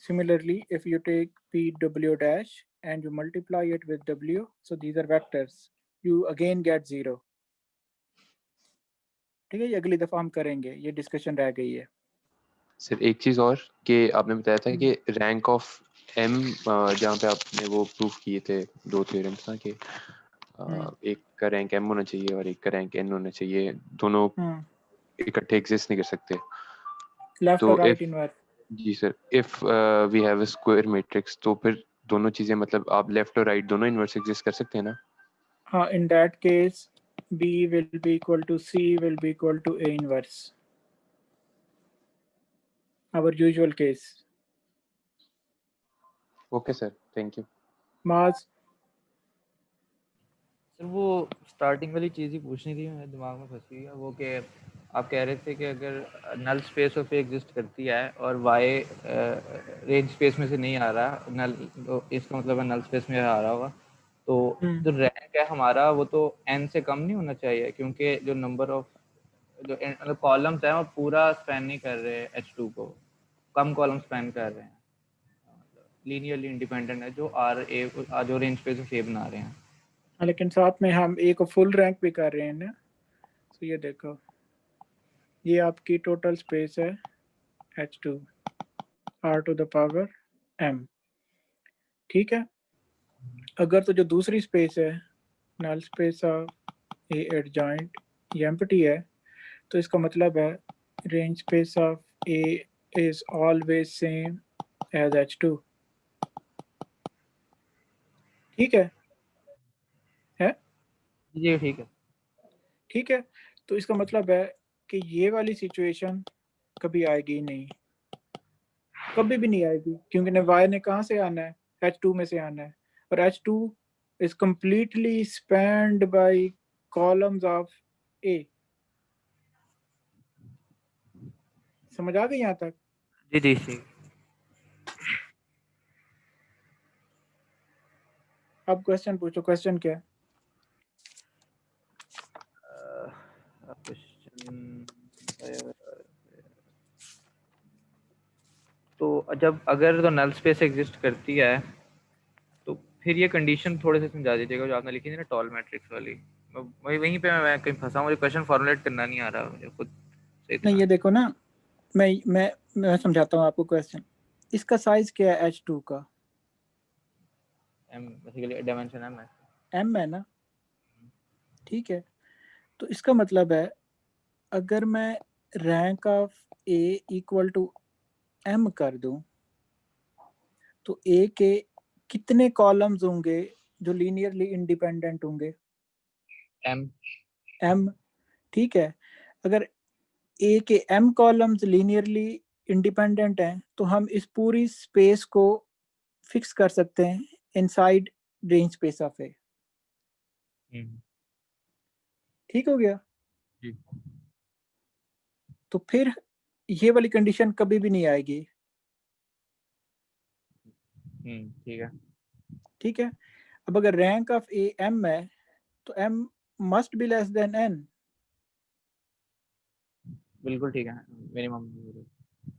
Similarly, if you take PW dash and you multiply it with W, so these are vectors, you again get 0. ठीक है, ये अगली दफ़ा हम करेंगे, ये डिस्कशन रह गई है। सिर्फ एक चीज़ और कि आपने बताया था कि रैंक ऑफ M, जहाँ पे आपने वो प्रूफ किए थे 2 थ्योरम्स ना, कि एक का रैंक M होना चाहिए और एक का रैंक N होना चाहिए, दोनों इकट्ठे एग्जिस्ट नहीं कर सकते। लेफ्ट और राइट इनवर्स। जी sir, if we have a square matrix, तो फिर दोनों चीजें मतलब आप लेफ्ट और राइट दोनों इनवर्स एग्जिस्ट कर सकते हैं ना? हाँ, in that case B will be equal to C will be equal to A inverse. Our usual case. Okay sir, thank you. माज सर वो स्टार्टिंग वाली चीज़ ही पूछनी थी, मेरे दिमाग में फंसी हुई है वो, कि आप कह रहे थे कि अगर नल स्पेस ऑफ एग्जिस्ट करती है और वाई रेंज स्पेस में से नहीं आ रहा नल, तो इसका मतलब है नल स्पेस में आ रहा होगा, तो जो रैंक है हमारा वो तो n से कम नहीं होना चाहिए, क्योंकि जो नंबर ऑफ जो मतलब कॉलम्स हैं वो पूरा स्पैन नहीं कर रहे H2 को, कम कॉलम स्पैन कर रहे हैं, लीनियरली इंडिपेंडेंट है जो जो रेंज स्पेस ऑफ ए बना रहे हैं। लेकिन साथ में हम ए को फुल रैंक भी कर रहे हैं ना। तो ये देखो, ये आपकी टोटल स्पेस है H2 R to the power M, ठीक है। अगर तो जो दूसरी स्पेस है null space of A adjoint ये एम्प्टी है, तो इसका मतलब है range space of A is always same as H2, ठीक है? जी ठीक है, ठीक है। तो इसका मतलब है कि ये वाली सिचुएशन कभी आएगी नहीं, कभी भी नहीं आएगी, क्योंकि ना y ने कहाँ से आना है? H2 में से आना है, और H2 is completely spanned by columns of A. समझ आ गई यहाँ तक? जी जी ठीक। अब क्वेश्चन पूछो, क्वेश्चन क्या है? तो जब अगर तो नल स्पेस एग्जिस्ट करती है तो फिर ये कंडीशन थोड़े से समझा दीजिएगा जो आपने लिखी थी ना टॉल मैट्रिक्स वाली। वहीं पे मैं कहीं फंसा, मुझे क्वेश्चन फॉर्मुलेट करना नहीं आ रहा मुझे खुद सही नहीं, ये देखो ना, मैं समझाता हूँ आपको क्वेश्चन। इसका साइज क्या है H2 का? M बेसिकली डायमेंशन M है, M है ना, ठीक है। तो इसका मतलब है अगर मैं rank of A equal to M कर दूं, तो A के कितने कॉलम्स होंगे जो लीनियरली इंडिपेंडेंट होंगे? M, ठीक है। अगर A के M कॉलम्स लीनियरली इंडिपेंडेंट हैं, तो हम इस पूरी स्पेस को फिक्स कर सकते हैं inside range space of A। ठीक हो गया? तो फिर ये वाली कंडीशन कभी भी नहीं आएगी। ठीक है। ठीक है। अब अगर रैंक ऑफ A M है, तो M must be less than N। बिल्कुल ठीक है,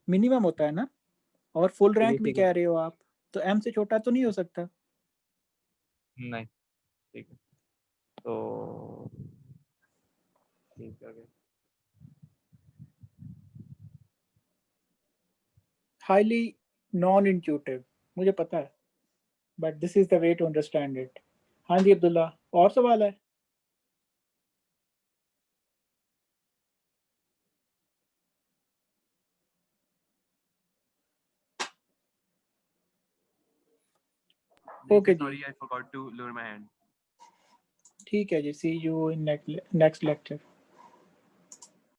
मिनिमम होता है ना, और फुल जी, रैंक भी ठीक है। कह रहे हो आप, तो M से छोटा तो नहीं हो सकता। नहीं ठीक है, तो ठीक है। हाईली नॉन इंट्यूटिव, मुझे पता है, but this is the way to understand it. हाँ जी अब्दुल्ला, और सवाल है? ओके जी, Sorry, I forgot to lower my hand. ठीक है जी, see you in next lecture.